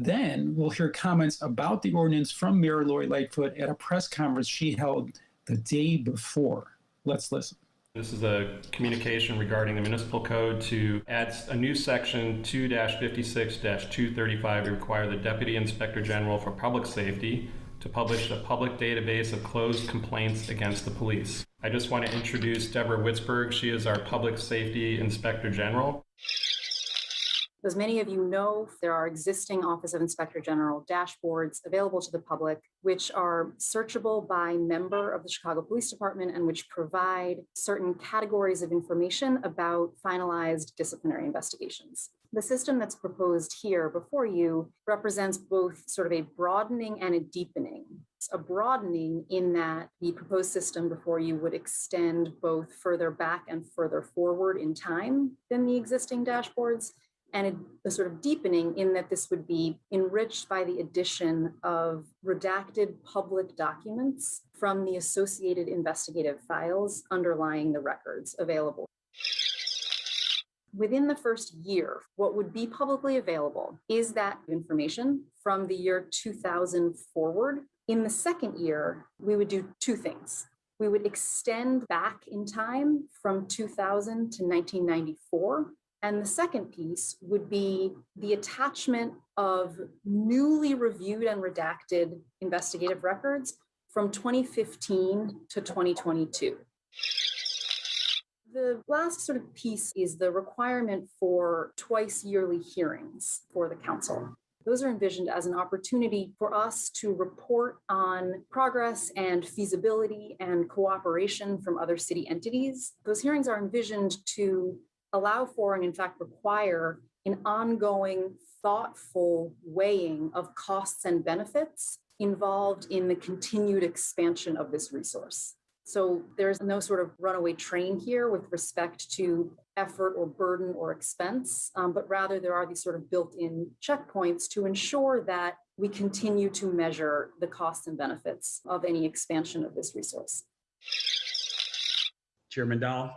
Then we'll hear comments about the ordinance from Mayor Lori Lightfoot at a press conference she held the day before. Let's listen. This is a communication regarding the municipal code to add a new section 2-56-235 to require the Deputy Inspector General for Public Safety to publish a public database of closed complaints against the police. I just want to introduce Deborah Witzberg. She is our Public Safety Inspector General. As many of you know, there are existing Office of Inspector General dashboards available to the public, which are searchable by member of the Chicago Police Department and which provide certain categories of information about finalized disciplinary investigations. The system that's proposed here before you represents both sort of a broadening and a deepening. It's a broadening in that the proposed system before you would extend both further back and further forward in time than the existing dashboards. and a sort of deepening in that this would be enriched by the addition of redacted public documents from the associated investigative files underlying the records available. Within the first year, what would be publicly available is that information from the year 2000 forward. In the second year, we would do two things. We would extend back in time from 2000 to 1994. And the second piece would be the attachment of newly reviewed and redacted investigative records from 2015 to 2022. The last sort of piece is the requirement for twice yearly hearings for the council. Those are envisioned as an opportunity for us to report on progress and feasibility and cooperation from other city entities. Those hearings are envisioned to allow for and in fact require an ongoing, thoughtful weighing of costs and benefits involved in the continued expansion of this resource. So there's no sort of runaway train here with respect to effort or burden or expense, but rather there are these sort of built-in checkpoints to ensure that we continue to measure the costs and benefits of any expansion of this resource. Chairman Dahl.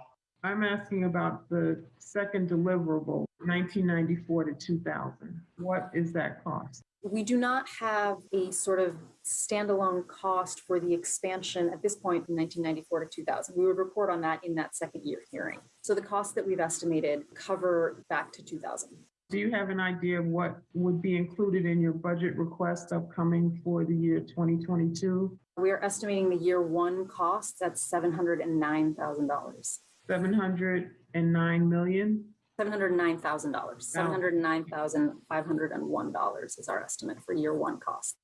I'm asking about the second deliverable, 1994 to 2000. What is that cost? We do not have a sort of standalone cost for the expansion at this point from 1994 to 2000. We would report on that in that second year hearing. So the costs that we've estimated cover back to 2000. Do you have an idea of what would be included in your budget request upcoming for the year 2022? We are estimating the year one costs at $709,000. $709 million? $709,000. $709,501 is our estimate for year one cost.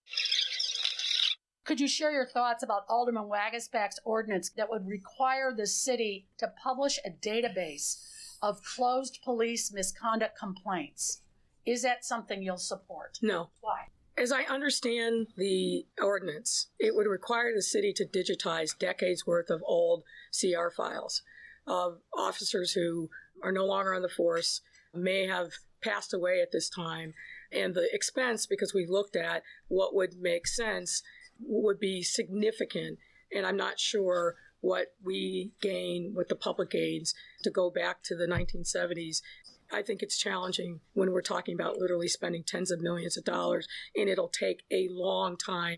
Could you share your thoughts about Alderman Wagasback's ordinance that would require the city to publish a database of closed police misconduct complaints? Is that something you'll support? No. Why? As I understand the ordinance, it would require the city to digitize decades worth of old CR files of officers who are no longer on the force, may have passed away at this time. And the expense, because we looked at what would make sense, would be significant. And I'm not sure what we gain with the public aids to go back to the 1970s. I think it's challenging when we're talking about literally spending tens of millions of dollars, and it'll take a long time.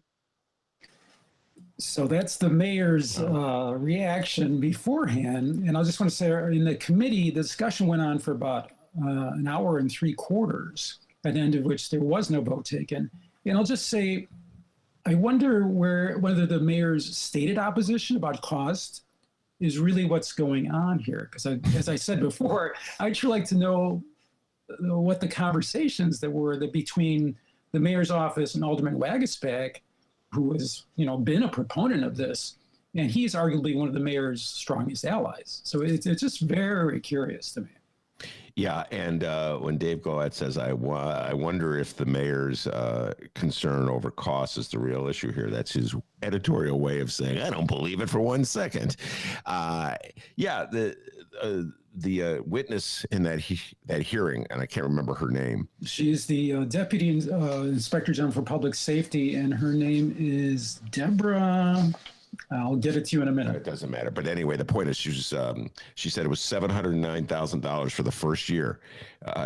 So that's the mayor's reaction beforehand. And I just want to say in the committee, the discussion went on for about an hour and 3/4, at the end of which there was no vote taken. And I'll just say, I wonder whether the mayor's stated opposition about cost is really what's going on here. Because as I said before, I'd sure like to know what the conversations that were between the mayor's office and Alderman Wagasback, who has, been a proponent of this, and he's arguably one of the mayor's strongest allies. So it's just very curious to me. Yeah, and when Dave Glowacz says, I wonder if the mayor's concern over costs is the real issue here, that's his editorial way of saying, I don't believe it for 1 second. Yeah, the witness in that hearing, and I can't remember her name. She's the Deputy Inspector General for Public Safety, and her name is Deborah. I'll get it to you in a minute. It doesn't matter. But anyway, the point is she said it was $709,000 for the first year.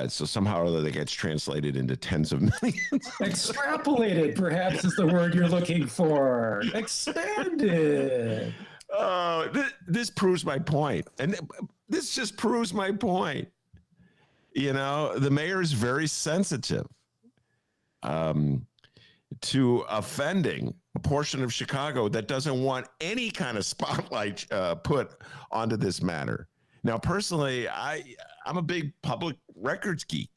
So somehow or other that gets translated into tens of millions. Extrapolated, perhaps, is the word you're looking for. Expanded. Oh, this proves my point. And this just proves my point. The mayor is very sensitive to offending a portion of Chicago that doesn't want any kind of spotlight put onto this matter. Now, personally, I'm a big public records geek.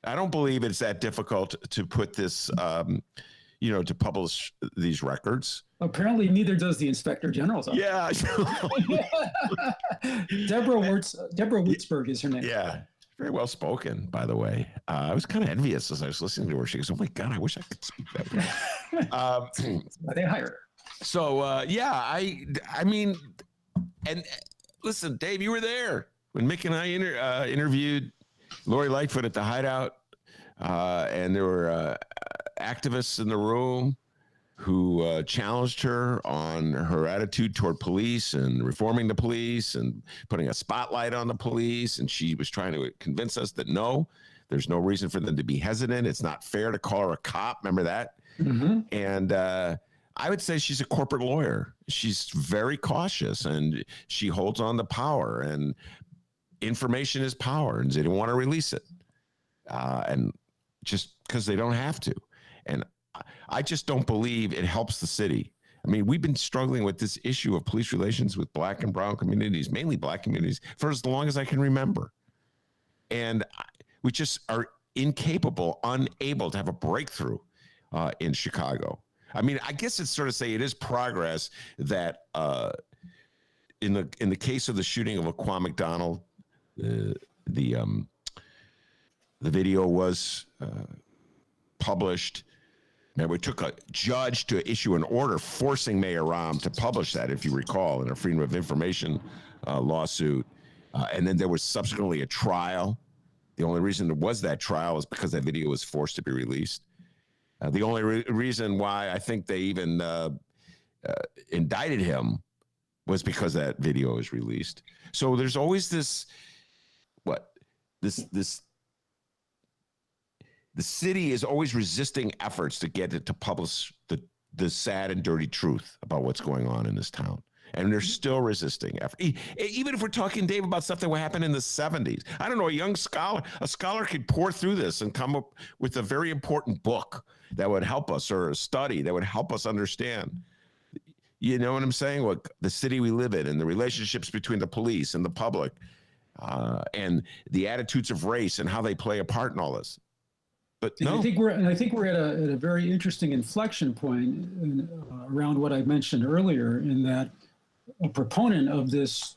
I don't believe it's that difficult to put this, to publish these records. Apparently, neither does the Inspector General's office. Yeah. Deborah Witzberg is her name. Yeah. Very well spoken, by the way. I was kind of envious as I was listening to her. She goes, "Oh my God, I wish I could speak that way." They hired her. So I mean, and listen, Dave, you were there when Mick and I interviewed Lori Lightfoot at the hideout, and there were activists in the room who challenged her on her attitude toward police and reforming the police and putting a spotlight on the police. And she was trying to convince us that no, there's no reason for them to be hesitant. It's not fair to call her a cop. Remember that? Mm-hmm. And I would say she's a corporate lawyer. She's very cautious and she holds on to power, and information is power, and they don't want to release it. And just because they don't have to. And I just don't believe it helps the city. I mean, we've been struggling with this issue of police relations with Black and brown communities, mainly Black communities, for as long as I can remember. And we just are incapable, unable to have a breakthrough in Chicago. I mean, I guess it's sort of say it is progress that in the case of the shooting of Laquan McDonald, the video was published. Now, it took a judge to issue an order forcing Mayor Rahm to publish that, if you recall, in a Freedom of Information lawsuit. And then there was subsequently a trial. The only reason there was that trial is because that video was forced to be released. The only reason why I think they even indicted him was because that video was released. So there's always this, the city is always resisting efforts to get it to publish the sad and dirty truth about what's going on in this town. And they're still resisting effort. Even if we're talking, Dave, about stuff that would happen in the 70s. I don't know, a scholar could pour through this and come up with a very important book that would help us, or a study that would help us understand. You know what I'm saying? What the city we live in and the relationships between the police and the public and the attitudes of race and how they play a part in all this. But and no. I think we're at a very interesting inflection point around what I mentioned earlier, in that a proponent of this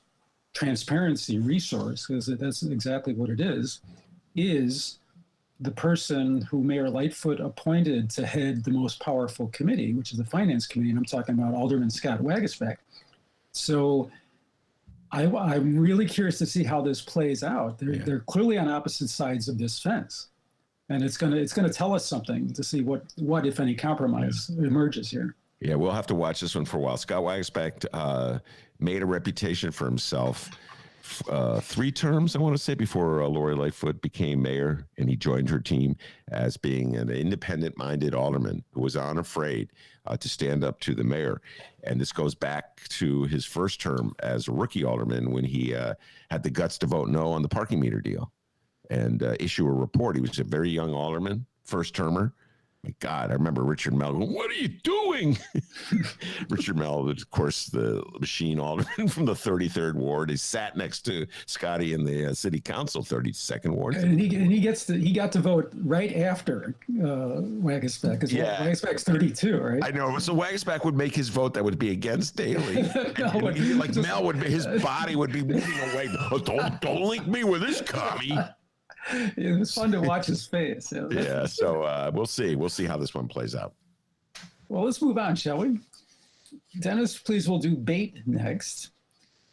transparency resource, because that's exactly what it is the person who Mayor Lightfoot appointed to head the most powerful committee, which is the Finance Committee, and I'm talking about Alderman Scott Waguespack. So I'm really curious to see how this plays out. They're clearly on opposite sides of this fence. And it's gonna tell us something to see what if any compromise emerges here. Yeah, we'll have to watch this one for a while. Scott Waguespack made a reputation for himself 3 terms, I want to say, before Lori Lightfoot became mayor, and he joined her team as being an independent-minded alderman who was unafraid to stand up to the mayor. And this goes back to his first term as a rookie alderman, when he had the guts to vote no on the parking meter deal and issue a report. He was a very young alderman, first termer. My God, I remember Richard Mell going, "What are you doing?" Richard Mell, of course, the machine alderman from the 33rd Ward. He sat next to Scotty in the city council, 32nd Ward. And he got to vote right after Waguespack, because Waguespack's 32, right? I know. So Waguespack would make his vote that would be against Daley. Mel would be, his body would be moving away. Oh, don't link me with this commie. It was fun to watch his face. Yeah, so we'll see. We'll see how this one plays out. Well, let's move on, shall we? Dennis, please, we'll do bait next.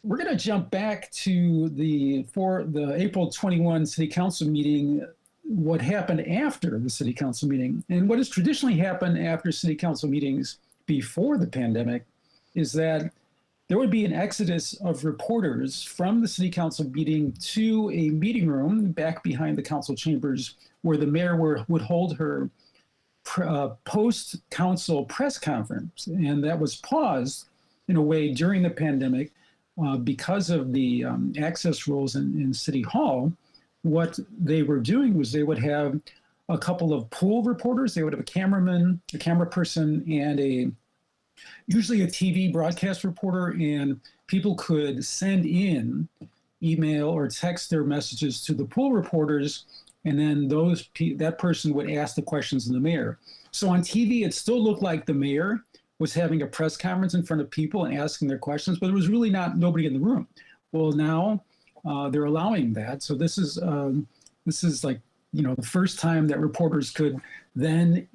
We're going to jump back to the April 21 City Council meeting, what happened after the City Council meeting. And what has traditionally happened after City Council meetings before the pandemic is that there would be an exodus of reporters from the City Council meeting to a meeting room back behind the council chambers, where the mayor would hold her post-council press conference. And that was paused in a way during the pandemic because of the access rules in City Hall. What they were doing was they would have a couple of pool reporters. They would have a cameraman, a camera person, and usually a TV broadcast reporter, and people could send in email or text their messages to the pool reporters, and then that person would ask the questions of the mayor. So on TV, it still looked like the mayor was having a press conference in front of people and asking their questions, but there was really nobody in the room. Well, now they're allowing that. So this is like, the first time that reporters could then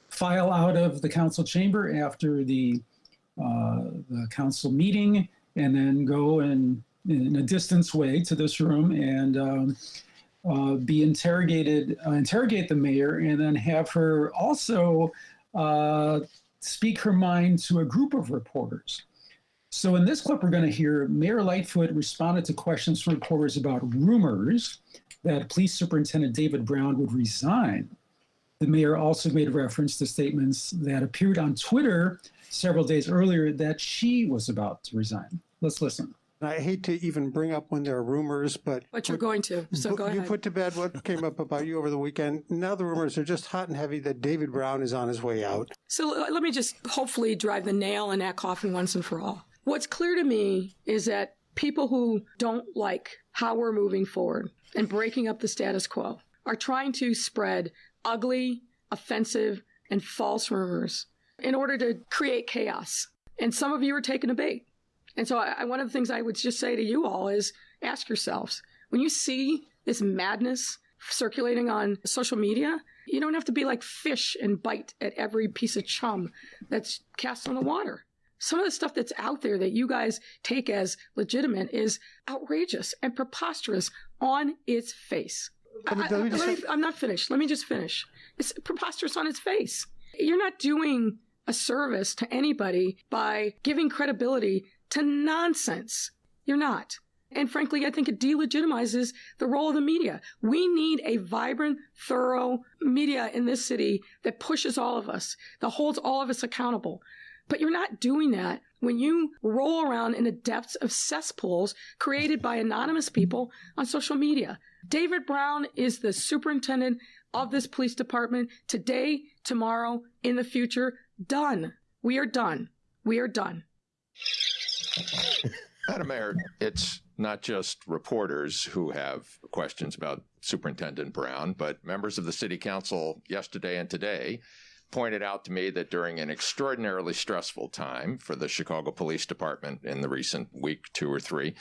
file out of the council chamber after the council meeting, and then go and in a distance way to this room and interrogate the mayor, and then have her also speak her mind to a group of reporters. So in this clip, we're going to hear Mayor Lightfoot responded to questions from reporters about rumors that Police Superintendent David Brown would resign. The mayor also made reference to statements that appeared on Twitter several days earlier that she was about to resign. Let's listen. I hate to even bring up when there are rumors, but you're going to, so go ahead. You put to bed what came up about you over the weekend. Now the rumors are just hot and heavy that David Brown is on his way out. So let me just hopefully drive the nail in that coffin once and for all. What's clear to me is that people who don't like how we're moving forward and breaking up the status quo are trying to spread ugly, offensive, and false rumors in order to create chaos. And some of you are taking a bait. And so one of the things I would just say to you all is ask yourselves, when you see this madness circulating on social media, you don't have to be like fish and bite at every piece of chum that's cast on the water. Some of the stuff that's out there that you guys take as legitimate is outrageous and preposterous on its face. I'm not finished. Let me just finish. It's preposterous on its face. You're not doing a service to anybody by giving credibility to nonsense. You're not. And frankly, I think it delegitimizes the role of the media. We need a vibrant, thorough media in this city that pushes all of us, that holds all of us accountable. But you're not doing that when you roll around in the depths of cesspools created by anonymous people on social media. David Brown is the superintendent of this police department today, tomorrow, in the future. Done. We are done. We are done. Madam Mayor, it's not just reporters who have questions about Superintendent Brown, but members of the City Council yesterday and today pointed out to me that during an extraordinarily stressful time for the Chicago Police Department in the recent week, 2 or 3,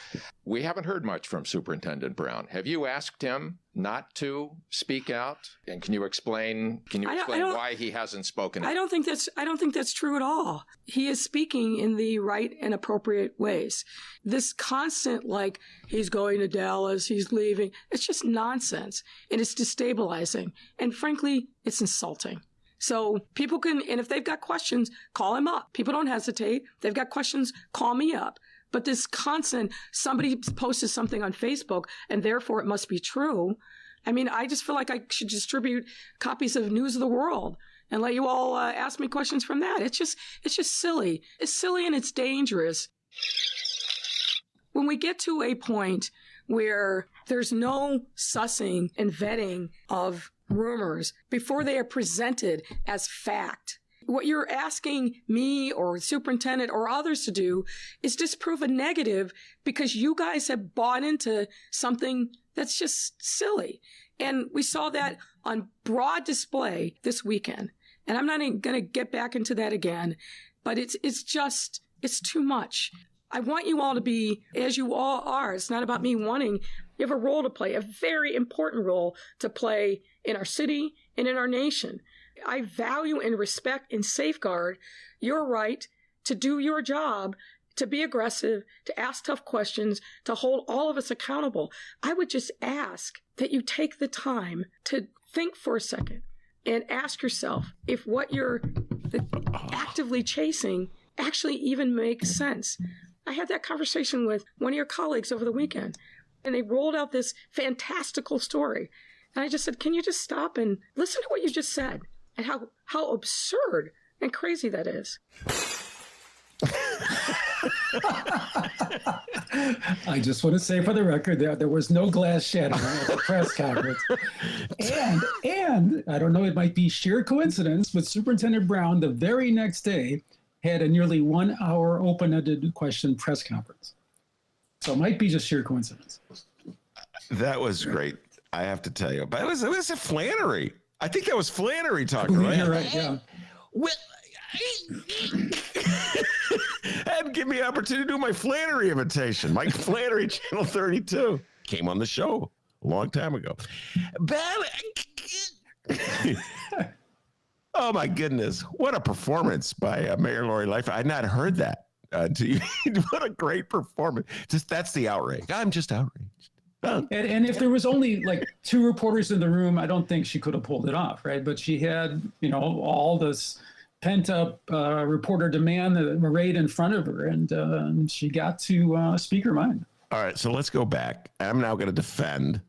we haven't heard much from Superintendent Brown. Have you asked him not to speak out? And can you explain why he hasn't spoken? I don't think that's true at all. He is speaking in the right and appropriate ways. This constant, like, he's going to Dallas, he's leaving, it's just nonsense. And it's destabilizing. And frankly, it's insulting. So people can, and if they've got questions, call him up. People don't hesitate. If they've got questions, call me up. But this constant, somebody posted something on Facebook and therefore it must be true. I mean, I just feel like I should distribute copies of News of the World and let you all ask me questions from that. It's just silly. It's silly and it's dangerous. When we get to a point where there's no sussing and vetting of rumors before they are presented as fact, what you're asking me or the superintendent or others to do is disprove a negative because you guys have bought into something that's just silly. And we saw that on broad display this weekend. And I'm not going to get back into that again, but it's too much. I want you all to be as you all are. It's not about me wanting. You have a role to play, a very important role to play in our city and in our nation. I value and respect and safeguard your right to do your job, to be aggressive, to ask tough questions, to hold all of us accountable. I would just ask that you take the time to think for a second and ask yourself if what you're actively chasing actually even makes sense. I had that conversation with one of your colleagues over the weekend, and they rolled out this fantastical story. And I just said, can you just stop and listen to what you just said and how absurd and crazy that is? I just want to say for the record there was no glass shattering at the press conference. And I don't know, it might be sheer coincidence, but Superintendent Brown the very next day had a nearly 1 hour open-ended question press conference. So it might be just sheer coincidence. That was great. I have to tell you, but it was a Flannery. I think that was Flannery talking, right? You're right, yeah. Well, and give me an opportunity to do my Flannery imitation. Mike Flannery, Channel 32, came on the show a long time ago. Oh my goodness! What a performance by Mayor Lori Lightfoot. I'd not heard that. What a great performance. Just that's the outrage. I'm just outraged. And if there was only like 2 reporters in the room, I don't think she could have pulled it off, right? But she had, all this pent up reporter demand arrayed in front of her, and she got to speak her mind. All right, so let's go back. I'm now going to defend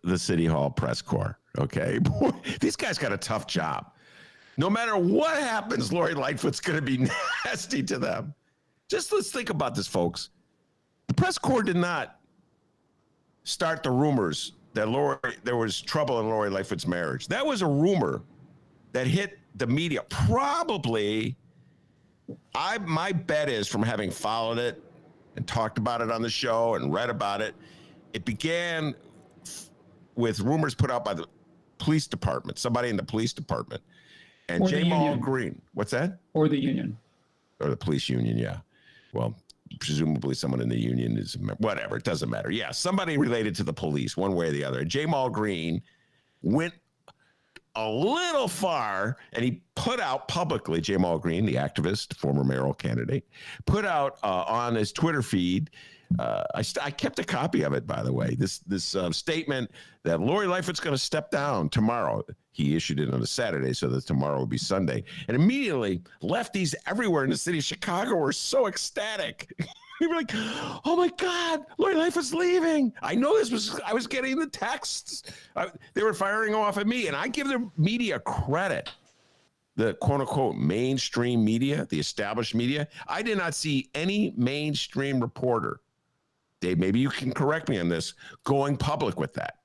the City Hall press corps. Okay, boy, these guys got a tough job. No matter what happens, Lori Lightfoot's going to be nasty to them. Just let's think about this, folks. The press corps did not start the rumors that there was trouble in Lori Lightfoot's marriage. That was a rumor that hit the media. Probably, my bet is, from having followed it and talked about it on the show and read about it, it began with rumors put out by the police department, somebody in the police department, and Jamal Green. What's that? Or the union. Or the police union, yeah. Well, presumably someone in the union is, whatever, it doesn't matter. Yeah, somebody related to the police, one way or the other. Jamal Green went a little far, and he put out publicly, Jamal Green, the activist, former mayoral candidate, put out on his Twitter feed, I kept a copy of it, by the way, this statement that Lori Lightfoot's going to step down tomorrow. He issued it on a Saturday so that tomorrow would be Sunday. And immediately, lefties everywhere in the city of Chicago were so ecstatic. They were like, oh my God, Lori Lightfoot's leaving. I was getting the texts. They were firing off at me. And I give the media credit, the quote unquote mainstream media, the established media. I did not see any mainstream reporter, Dave, maybe you can correct me on this, going public with that.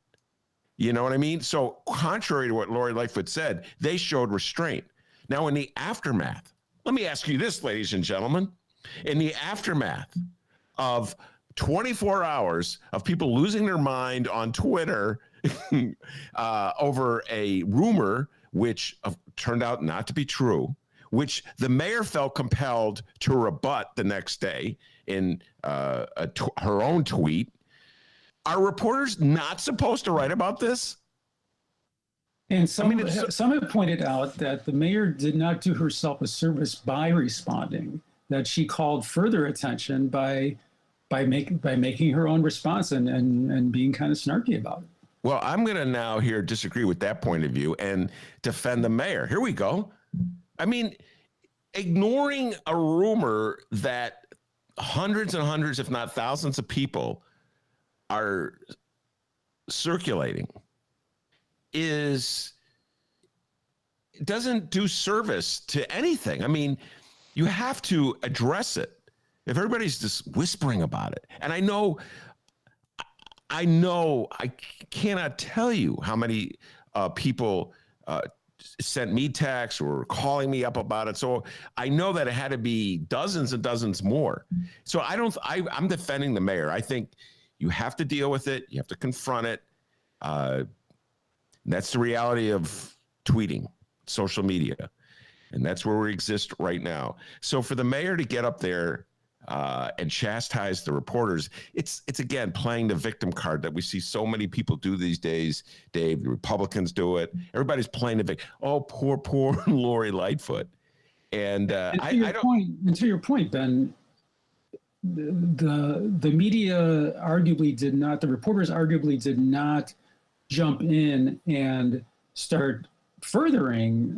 You know what I mean? So contrary to what Lori Lightfoot said, they showed restraint. Now, in the aftermath, let me ask you this, ladies and gentlemen. In the aftermath of 24 hours of people losing their mind on Twitter over a rumor which turned out not to be true, which the mayor felt compelled to rebut the next day in her own tweet, are reporters not supposed to write about this? And some have pointed out that the mayor did not do herself a service by responding, that she called further attention by making her own response and being kind of snarky about it. Well, I'm going to now here disagree with that point of view and defend the mayor. Here we go. I mean, ignoring a rumor that hundreds and hundreds, if not thousands of people are circulating doesn't do service to anything. I mean, you have to address it. If everybody's just whispering about it, and I know I cannot tell you how many people sent me texts or calling me up about it. So I know that it had to be dozens and dozens more. So I'm defending the mayor. I think you have to deal with it. You have to confront it. That's the reality of tweeting, social media. And that's where we exist right now. So for the mayor to get up there and chastise the reporters, it's again playing the victim card that we see so many people do these days. Dave, the Republicans do it. Everybody's playing the victim. Oh, poor Lori Lightfoot. And to your point, Ben, the media arguably did not. The reporters arguably did not jump in and start furthering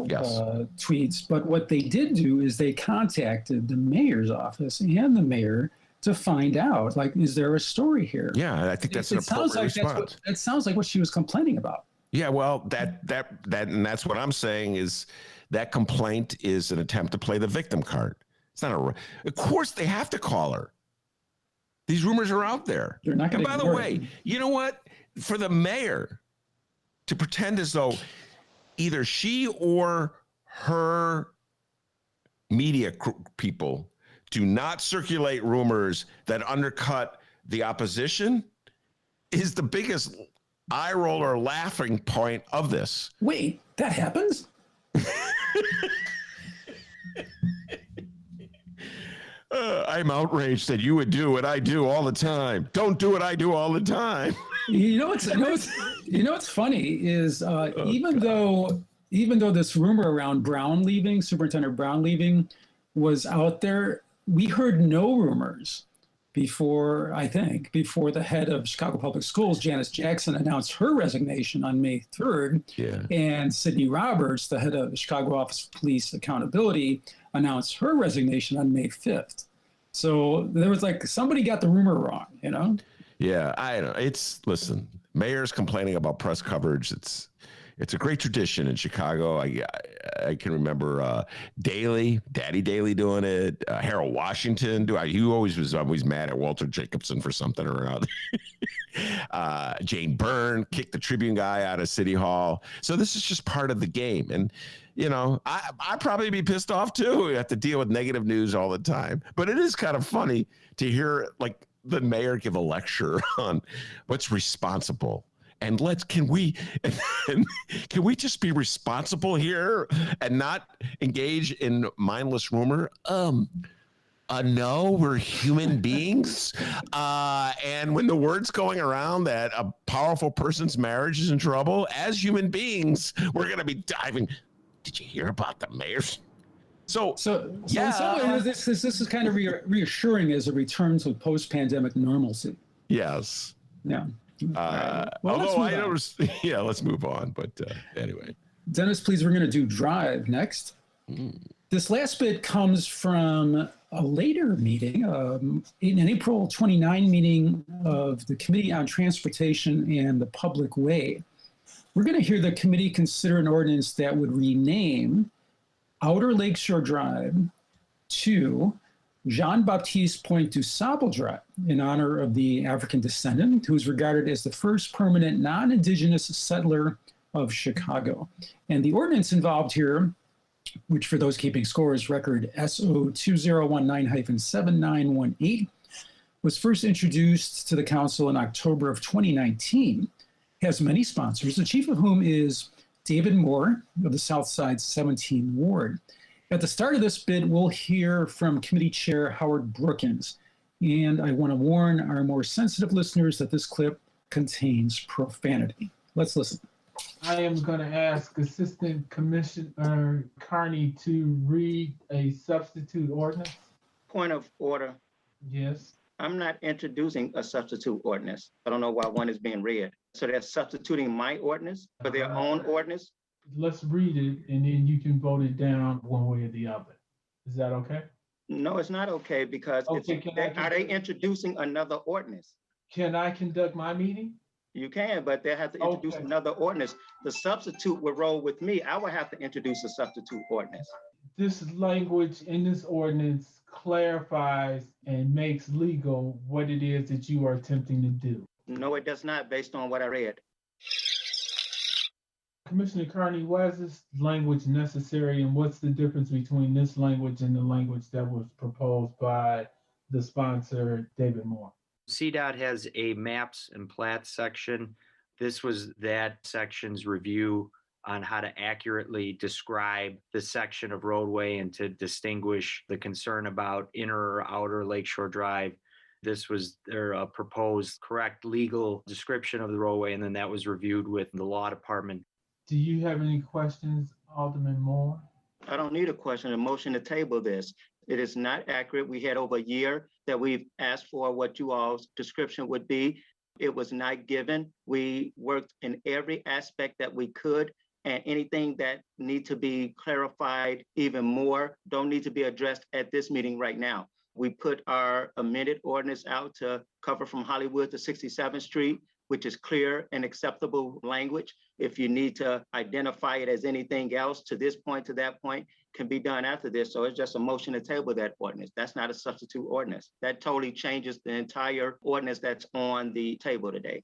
tweets, but what they did do is they contacted the mayor's office and the mayor to find out, like, is there a story here? Yeah, I think that's an appropriate response. It sounds like what she was complaining about. Yeah, well, that and that's what I'm saying is that complaint is an attempt to play the victim card. It's not of course they have to call her. These rumors are out there. They're not going to. And by the way, you know what? For the mayor to pretend as though either she or her media people do not circulate rumors that undercut the opposition is the biggest eye roll or laughing point of this. Wait, that happens? I'm outraged that you would do what I do all the time. Don't do what I do all the time. You know what's funny is even though this rumor around Brown leaving, Superintendent Brown leaving, was out there, we heard no rumors before the head of Chicago Public Schools, Janice Jackson, announced her resignation on May 3rd. Yeah. And Sydney Roberts, the head of the Chicago Office of Police Accountability, announced her resignation on May 5th. So there was like, somebody got the rumor wrong, you know? Yeah, I know. Listen, mayors complaining about press coverage. It's a great tradition in Chicago. I can remember Daley, Daddy Daley doing it. Harold Washington he was always mad at Walter Jacobson for something or another. Jane Byrne kicked the Tribune guy out of City Hall. So this is just part of the game. And you know, I'd probably be pissed off too. You have to deal with negative news all the time. But it is kind of funny to hear like the mayor give a lecture on what's responsible. And can we just be responsible here and not engage in mindless rumor? No, we're human beings. And when the word's going around that a powerful person's marriage is in trouble, as human beings, we're going to be diving. Did you hear about the mayor's? So in some ways, this is kind of reassuring as a return to post-pandemic normalcy. Yes. Yeah. Although I noticed, let's move on. But anyway. Dennis, please, we're going to do Drive next. This last bit comes from a later meeting, in an April 29 meeting of the Committee on Transportation and the Public Way. We're going to hear the committee consider an ordinance that would rename Outer Lakeshore Drive to Jean-Baptiste Point du Sable Drive in honor of the African descendant who is regarded as the first permanent non-Indigenous settler of Chicago. And the ordinance involved here, which for those keeping score is record SO 2019-7918, was first introduced to the council in October of 2019, has many sponsors, the chief of whom is David Moore of the South Side 17 Ward. At the start of this bit, we'll hear from Committee Chair Howard Brookins. And I want to warn our more sensitive listeners that this clip contains profanity. Let's listen. I am going to ask Assistant Commissioner Carney to read a substitute ordinance. Point of order. Yes. I'm not introducing a substitute ordinance. I don't know why one is being read. So they're substituting my ordinance for their own ordinance? Let's read it and then you can vote it down one way or the other. Is that okay? No, it's not okay because are they introducing another ordinance? Can I conduct my meeting? You can, but they have to introduce another ordinance. The substitute will roll with me. I will have to introduce a substitute ordinance. This language in this ordinance clarifies and makes legal what it is that you are attempting to do. No, it does not, based on what I read. Commissioner Carney, why is this language necessary and what's the difference between this language and the language that was proposed by the sponsor, David Moore? CDOT has a maps and plats section. This was that section's review on how to accurately describe the section of roadway and to distinguish the concern about inner or outer Lakeshore Drive. This was their proposed correct legal description of the roadway, and then that was reviewed with the law department. Do you have any questions, Alderman Moore? I don't need a question, a motion to table this. It is not accurate. We had over a year that we've asked for what you all's description would be. It was not given. We worked in every aspect that we could, and anything that need to be clarified even more don't need to be addressed at this meeting right now. We put our amended ordinance out to cover from Hollywood to 67th Street, which is clear and acceptable language. If you need to identify it as anything else to this point, to that point, can be done after this. So it's just a motion to table that ordinance. That's not a substitute ordinance. That totally changes the entire ordinance that's on the table today.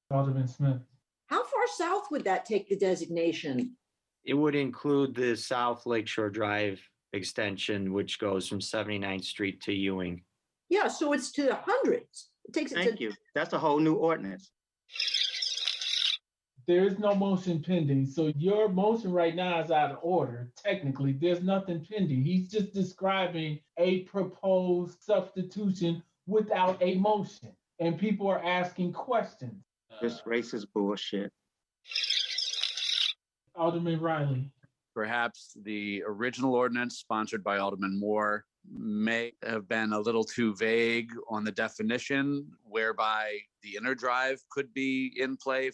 Alderman Smith. How far south would that take the designation? It would include the South Lakeshore Drive extension, which goes from 79th Street to Ewing. Yeah, so it's to the hundreds. It takes it Thank you. That's a whole new ordinance. There is no motion pending. So your motion right now is out of order. Technically, there's nothing pending. He's just describing a proposed substitution without a motion. And people are asking questions. This racist bullshit. Alderman Riley. perhaps the original ordinance sponsored by Alderman Moore may have been a little too vague on the definition whereby the inner drive could be in play.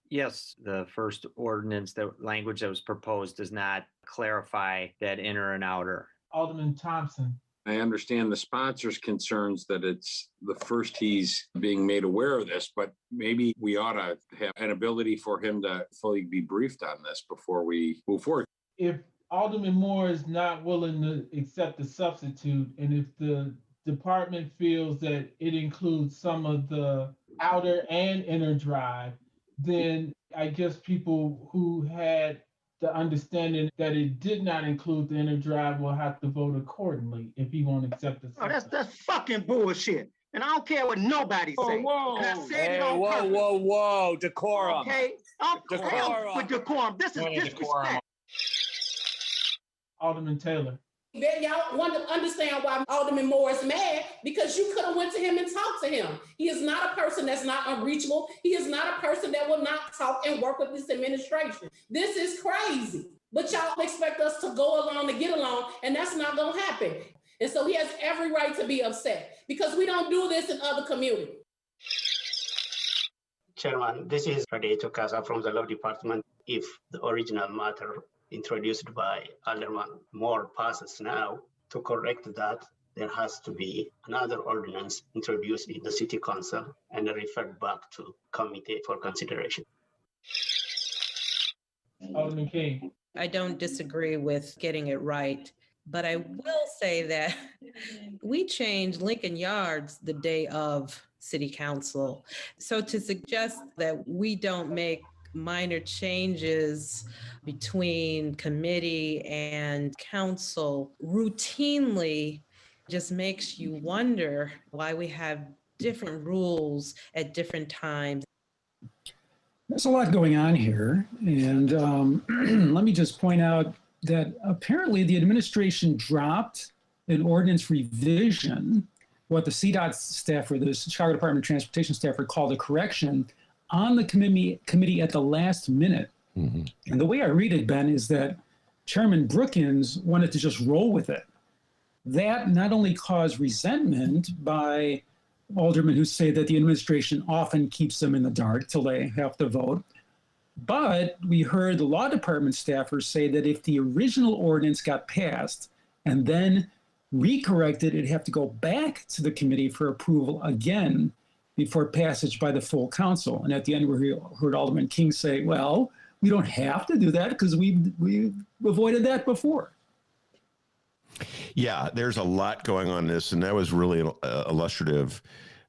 Yes, the first ordinance, the language that was proposed does not clarify that inner and outer. Alderman Thompson. I understand the sponsor's concerns that it's the first he's being made aware of this, but maybe we ought to have an ability for him to fully be briefed on this before we move forward. If Alderman Moore is not willing to accept the substitute, and if the department feels that it includes some of the outer and inner drive, then I guess people who had the understanding that it did not include the inner drive will have to vote accordingly if he won't accept the substitute. That's fucking bullshit. And I don't care what nobody says. Whoa. And I said it on purpose. Whoa, decorum. Okay, I'm Decorum. with decorum. This is disrespect. Alderman Taylor. Y'all want to understand why Alderman Moore is mad, because you could have went to him and talked to him. He is not a person that's not unreachable. He is not a person that will not talk and work with this administration. This is crazy. But y'all expect us to go along to get along, and that's not going to happen. And so he has every right to be upset, because we don't do this in other communities. Chairman, this is Radiato Casa from the Law Department. If the original matter introduced by Alderman Moore passes now, to correct that, there has to be another ordinance introduced in the City Council and referred back to committee for consideration. Alderman King. I don't disagree with getting it right, but I will say that we changed Lincoln Yards the day of City Council. So to suggest that we don't make minor changes between committee and council routinely just makes you wonder why we have different rules at different times. There's a lot going on here. And let me just point out that apparently the administration dropped an ordinance revision, what the CDOT staff or the Chicago Department of Transportation staff called a correction, on the committee at the last minute. Mm-hmm. And the way I read it, Ben, is that Chairman Brookins wanted to just roll with it. That not only caused resentment by aldermen who say that the administration often keeps them in the dark till they have to vote, but we heard the law department staffers say that if the original ordinance got passed and then recorrected, it'd have to go back to the committee for approval again before passage by the full council. And at the end, we heard Alderman King say, well, we don't have to do that because we avoided that before. Yeah, there's a lot going on in this, and that was really illustrative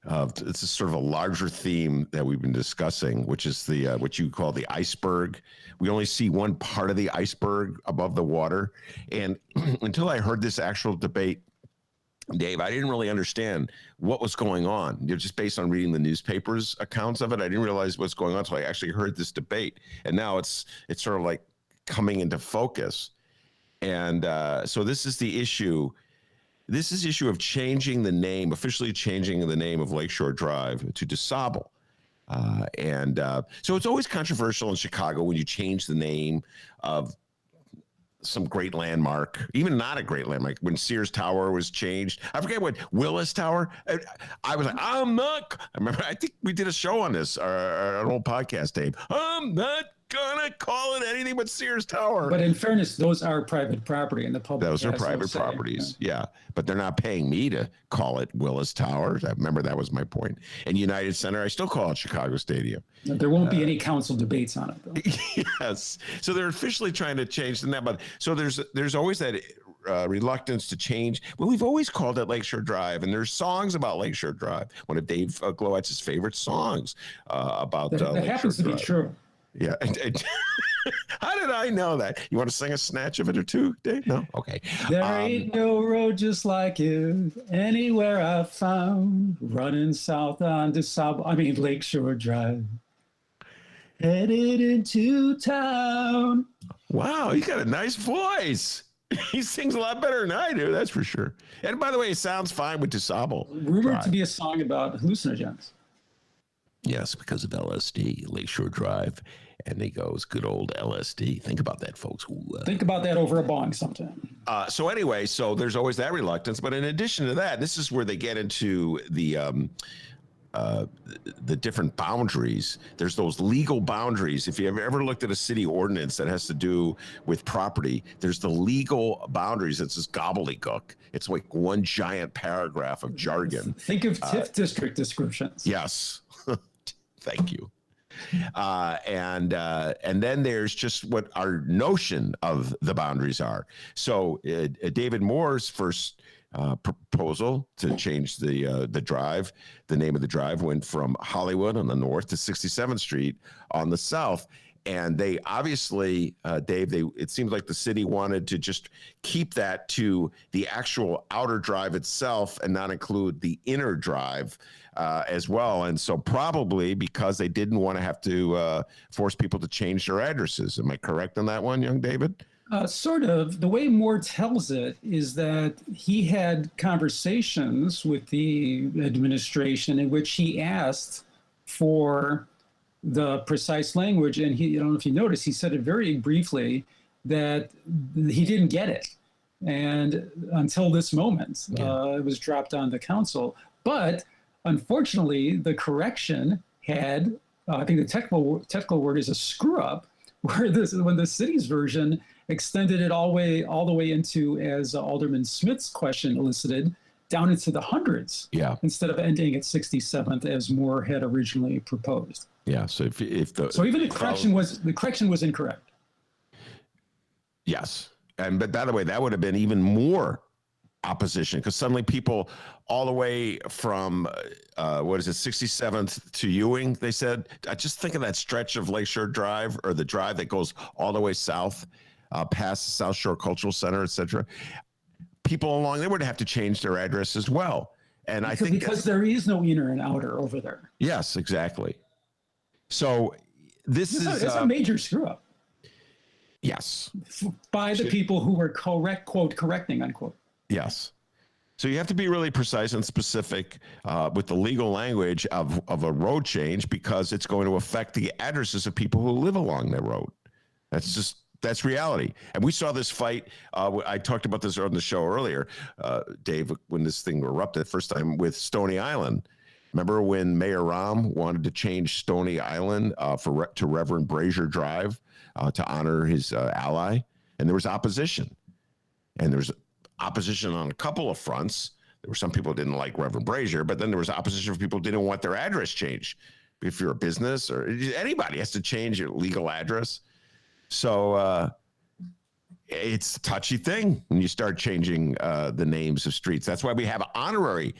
of, it's a sort of a larger theme that we've been discussing, which is the what you call the iceberg. We only see one part of the iceberg above the water. And until I heard this actual debate, Dave, I didn't really understand what was going on. Just based on reading the newspapers accounts of it, I didn't realize what's going on until I actually heard this debate. And now it's sort of like coming into focus. And so this is the issue. This is the issue of changing the name, officially changing the name of Lakeshore Drive to DeSable. So it's always controversial in Chicago when you change the name of some great landmark, even not a great landmark. When Sears Tower was changed, I forget what, Willis Tower. I was like, I remember, I think we did a show on this, an old podcast, Dave. I'm not gonna call it anything but Sears Tower. But in fairness, those are private property and the public. Those are private properties, yeah. But they're not paying me to call it Willis Tower. I remember that was my point. And United Center, I still call it Chicago Stadium. There won't be any council debates on it, though. Yes. So they're officially trying to change that. But so there's always that reluctance to change. Well, we've always called it Lakeshore Drive, and there's songs about Lakeshore Drive. One of Dave Glowacz's favorite songs about that Lakeshore happens to Drive. be true. Yeah. How did I know that? You want to sing a snatch of it or two, Dave? No? Okay. There ain't no road just like it anywhere I've found. Running south on Lakeshore Drive. Headed into town. Wow, he's got a nice voice. He sings a lot better than I do, that's for sure. And by the way, it sounds fine with DeSable. Rumored to be a song about hallucinogens. Yes, because of LSD, Lakeshore Drive. And he goes, good old LSD. Think about that, folks. Think about that over a bong sometime. So anyway, so there's always that reluctance. But in addition to that, this is where they get into the different boundaries. There's those legal boundaries. If you have ever looked at a city ordinance that has to do with property, there's the legal boundaries. It's this gobbledygook. It's like one giant paragraph of jargon. Think of TIF district descriptions. Yes. Thank you. And then there's just what our notion of the boundaries are. So David Moore's first proposal to change the drive, the name of the drive went from Hollywood on the north to 67th Street on the south. And they obviously, Dave, it seems like the city wanted to just keep that to the actual outer drive itself and not include the inner drive as well. And so probably because they didn't want to have to force people to change their addresses. Am I correct on that one, young David? Sort of. The way Moore tells it is that he had conversations with the administration in which he asked for the precise language. And he, I don't know if you noticed, he said it very briefly that he didn't get it. And until this moment, it was dropped on the council. But unfortunately, the correction had, I think the technical word is a screw up, where when the city's version extended it all the way into, as Alderman Smith's question elicited, down into the hundreds. Yeah. Instead of ending at 67th as Moore had originally proposed. Yeah. So if even the correction was incorrect. Yes. But by the way, that would have been even more opposition, because suddenly people all the way from 67th to Ewing, they said, I just think of that stretch of Lakeshore Drive, or the drive that goes all the way south past the South Shore Cultural Center, etc. People along there would have to change their address as well. And I think because there is no inner and outer over there. Yes, exactly. So it's a major screw up. Yes. By the people who were correcting, unquote. Yes. So you have to be really precise and specific with the legal language of a road change, because it's going to affect the addresses of people who live along that road. That's reality. And we saw this fight. I talked about this on the show earlier, Dave, when this thing erupted first time with Stony Island. Remember when Mayor Rahm wanted to change Stony Island to Reverend Brazier Drive to honor his ally? And there was opposition. And there was opposition on a couple of fronts. There were some people who didn't like Reverend Brazier, but then there was opposition for people who didn't want their address changed. If you're a business or anybody has to change your legal address. So it's a touchy thing when you start changing the names of streets. That's why we have honorary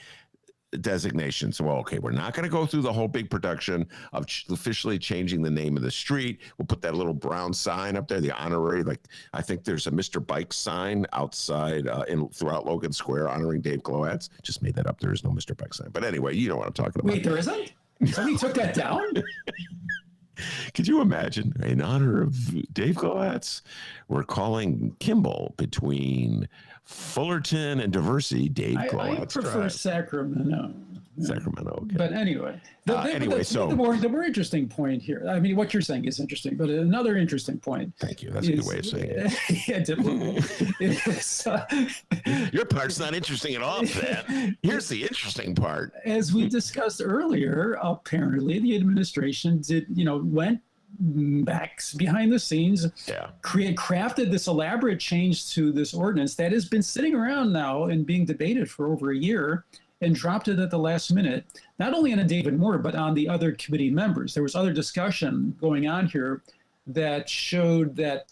designations. Well, okay, we're not going to go through the whole big production of officially changing the name of the street. We'll put that little brown sign up there, the honorary. Like, I think there's a Mr. Bike sign outside throughout Logan Square honoring Dave Glowacz. Just made that up. There is no Mr. Bike sign. But anyway, you know what I'm talking about. Wait, there isn't? Somebody took that down? Could you imagine, in honor of Dave Glowacz, we're calling Kimball between Fullerton and Diversey, Dave Glowacz. I prefer Drive. Sacramento. Sacramento, okay. But anyway, so the more interesting point here, I mean, what you're saying is interesting, but another interesting point. Thank you. That's a good way of saying it. Your part's not interesting at all, Pat. Here's the interesting part. As we discussed earlier, apparently the administration went back behind the scenes, crafted this elaborate change to this ordinance that has been sitting around now and being debated for over a year, and dropped it at the last minute, not only on David Moore, but on the other committee members. There was other discussion going on here that showed that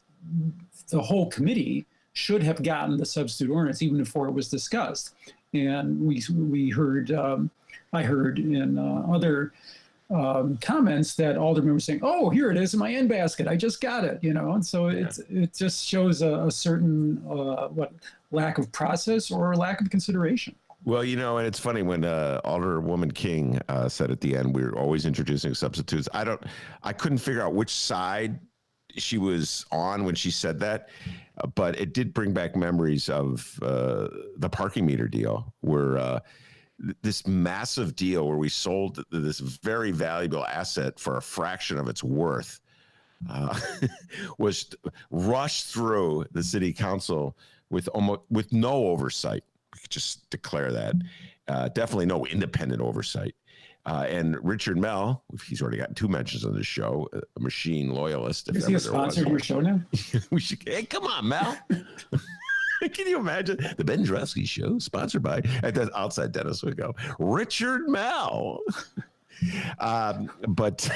the whole committee should have gotten the substitute ordinance even before it was discussed. And we heard, I heard in other comments that aldermen were saying, "Oh, here it is in my end basket. I just got it," And so it just shows a certain lack of process or lack of consideration. Well, and it's funny when Alderwoman King said at the end, we were always introducing substitutes. I couldn't figure out which side she was on when she said that, but it did bring back memories of the parking meter deal, where this massive deal where we sold this very valuable asset for a fraction of its worth was rushed through the city council with no oversight. We could just declare that. Definitely no independent oversight. And Richard Mell, he's already got 2 mentions on this show, a machine loyalist. Is he a sponsor of your show now? We should. Hey, come on, Mel. Can you imagine the Ben Jarofsky Show, sponsored by outside Dennis would go Richard Mell. But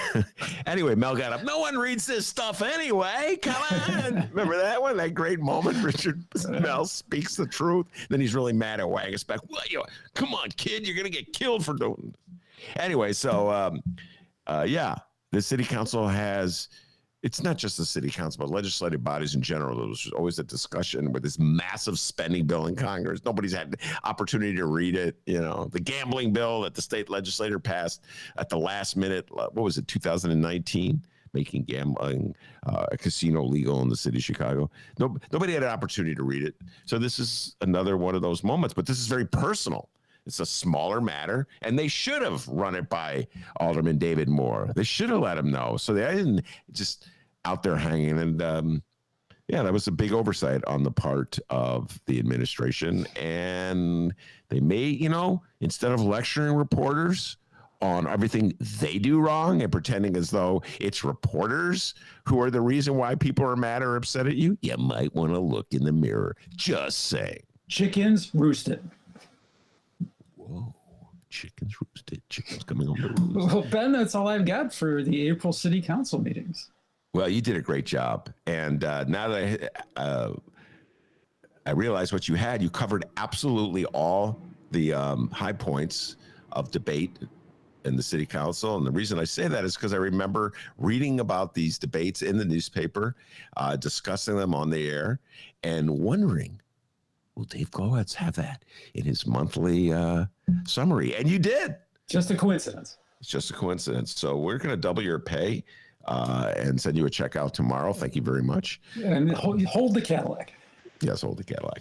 anyway, Mel got up. No one reads this stuff anyway. Come on. Remember that one? That great moment. Richard Mell speaks the truth. Then he's really mad at Wagasback. Well, come on, kid. You're going to get killed for doing this. Anyway, so yeah, the city council has, it's not just the city council, but legislative bodies in general. There was always a discussion with this massive spending bill in Congress. Nobody's had the opportunity to read it. You know, the gambling bill that the state legislature passed at the last minute. What was it, 2019? Making gambling a casino legal in the city of Chicago. Nobody had an opportunity to read it. So this is another one of those moments, but this is very personal. It's a smaller matter, and they should have run it by Alderman David Moore. They should have let him know. So they didn't just out there hanging. And yeah, that was a big oversight on the part of the administration. And they may, instead of lecturing reporters on everything they do wrong and pretending as though it's reporters who are the reason why people are mad or upset at you, you might want to look in the mirror. Just saying. Chickens roosted. Whoa, chickens roosted. Chickens coming on the roost. Well, Ben, that's all I've got for the April City Council meetings. Well, you did a great job. And now that I realize what you had, you covered absolutely all the high points of debate in the city council. And the reason I say that is because I remember reading about these debates in the newspaper, discussing them on the air, and wondering, will Dave Glowacz have that in his monthly summary? And you did. Just a coincidence. It's just a coincidence. So we're going to double your pay and send you a check out tomorrow. Thank you very much. And hold the Cadillac. Yes, hold the Cadillac.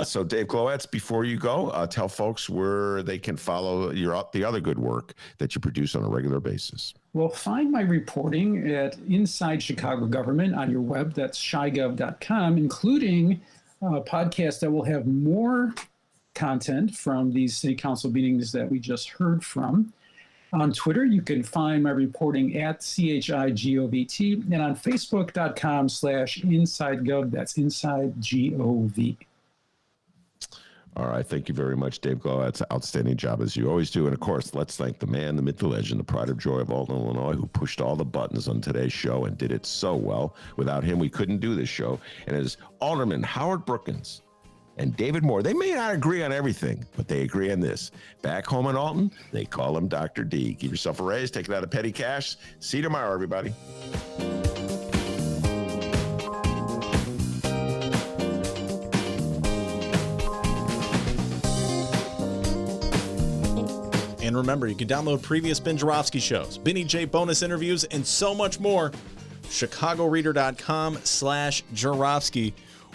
So Dave Glowacz, before you go, tell folks where they can follow the other good work that you produce on a regular basis. Well, find my reporting at Inside Chicago Government on your web. That's chigov.com, including a podcast that will have more content from these city council meetings that we just heard from. On Twitter, you can find my reporting at CHIGOVT, and on Facebook.com/InsideGov. That's InsideGOV. All right. Thank you very much, Dave Glowacz. Outstanding job as you always do. And of course, let's thank the man, the myth, the legend, the pride of joy of Alton, Illinois, who pushed all the buttons on today's show and did it so well. Without him, we couldn't do this show. And as Alderman Howard Brookins and David Moore, they may not agree on everything, but they agree on this. Back home in Alton, they call him Dr. D. Give yourself a raise, take it out of petty cash. See you tomorrow, everybody. And remember, you can download previous Ben Jarofsky shows, Benny J bonus interviews, and so much more. ChicagoReader.com/Jarofsky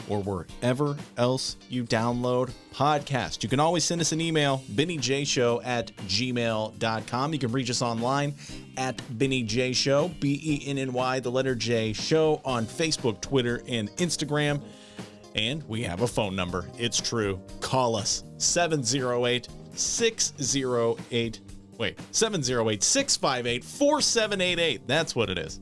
or wherever else you download podcasts. You can always send us an email, BennyJShow@gmail.com. You can reach us online at BennyJShow, BENNY, the letter J, show on Facebook, Twitter, and Instagram. And we have a phone number. It's true. Call us 708-658-4788. That's what it is.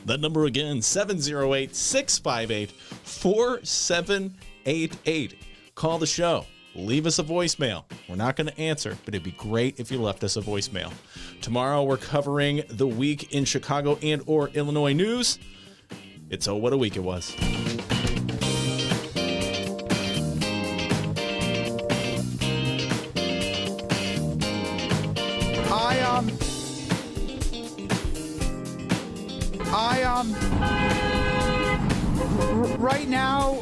The number again, 708-658-4788. Call the show. Leave us a voicemail. We're not going to answer, but it'd be great if you left us a voicemail. Tomorrow we're covering the week in Chicago and or Illinois news. It's Oh What a Week It Was. Right now,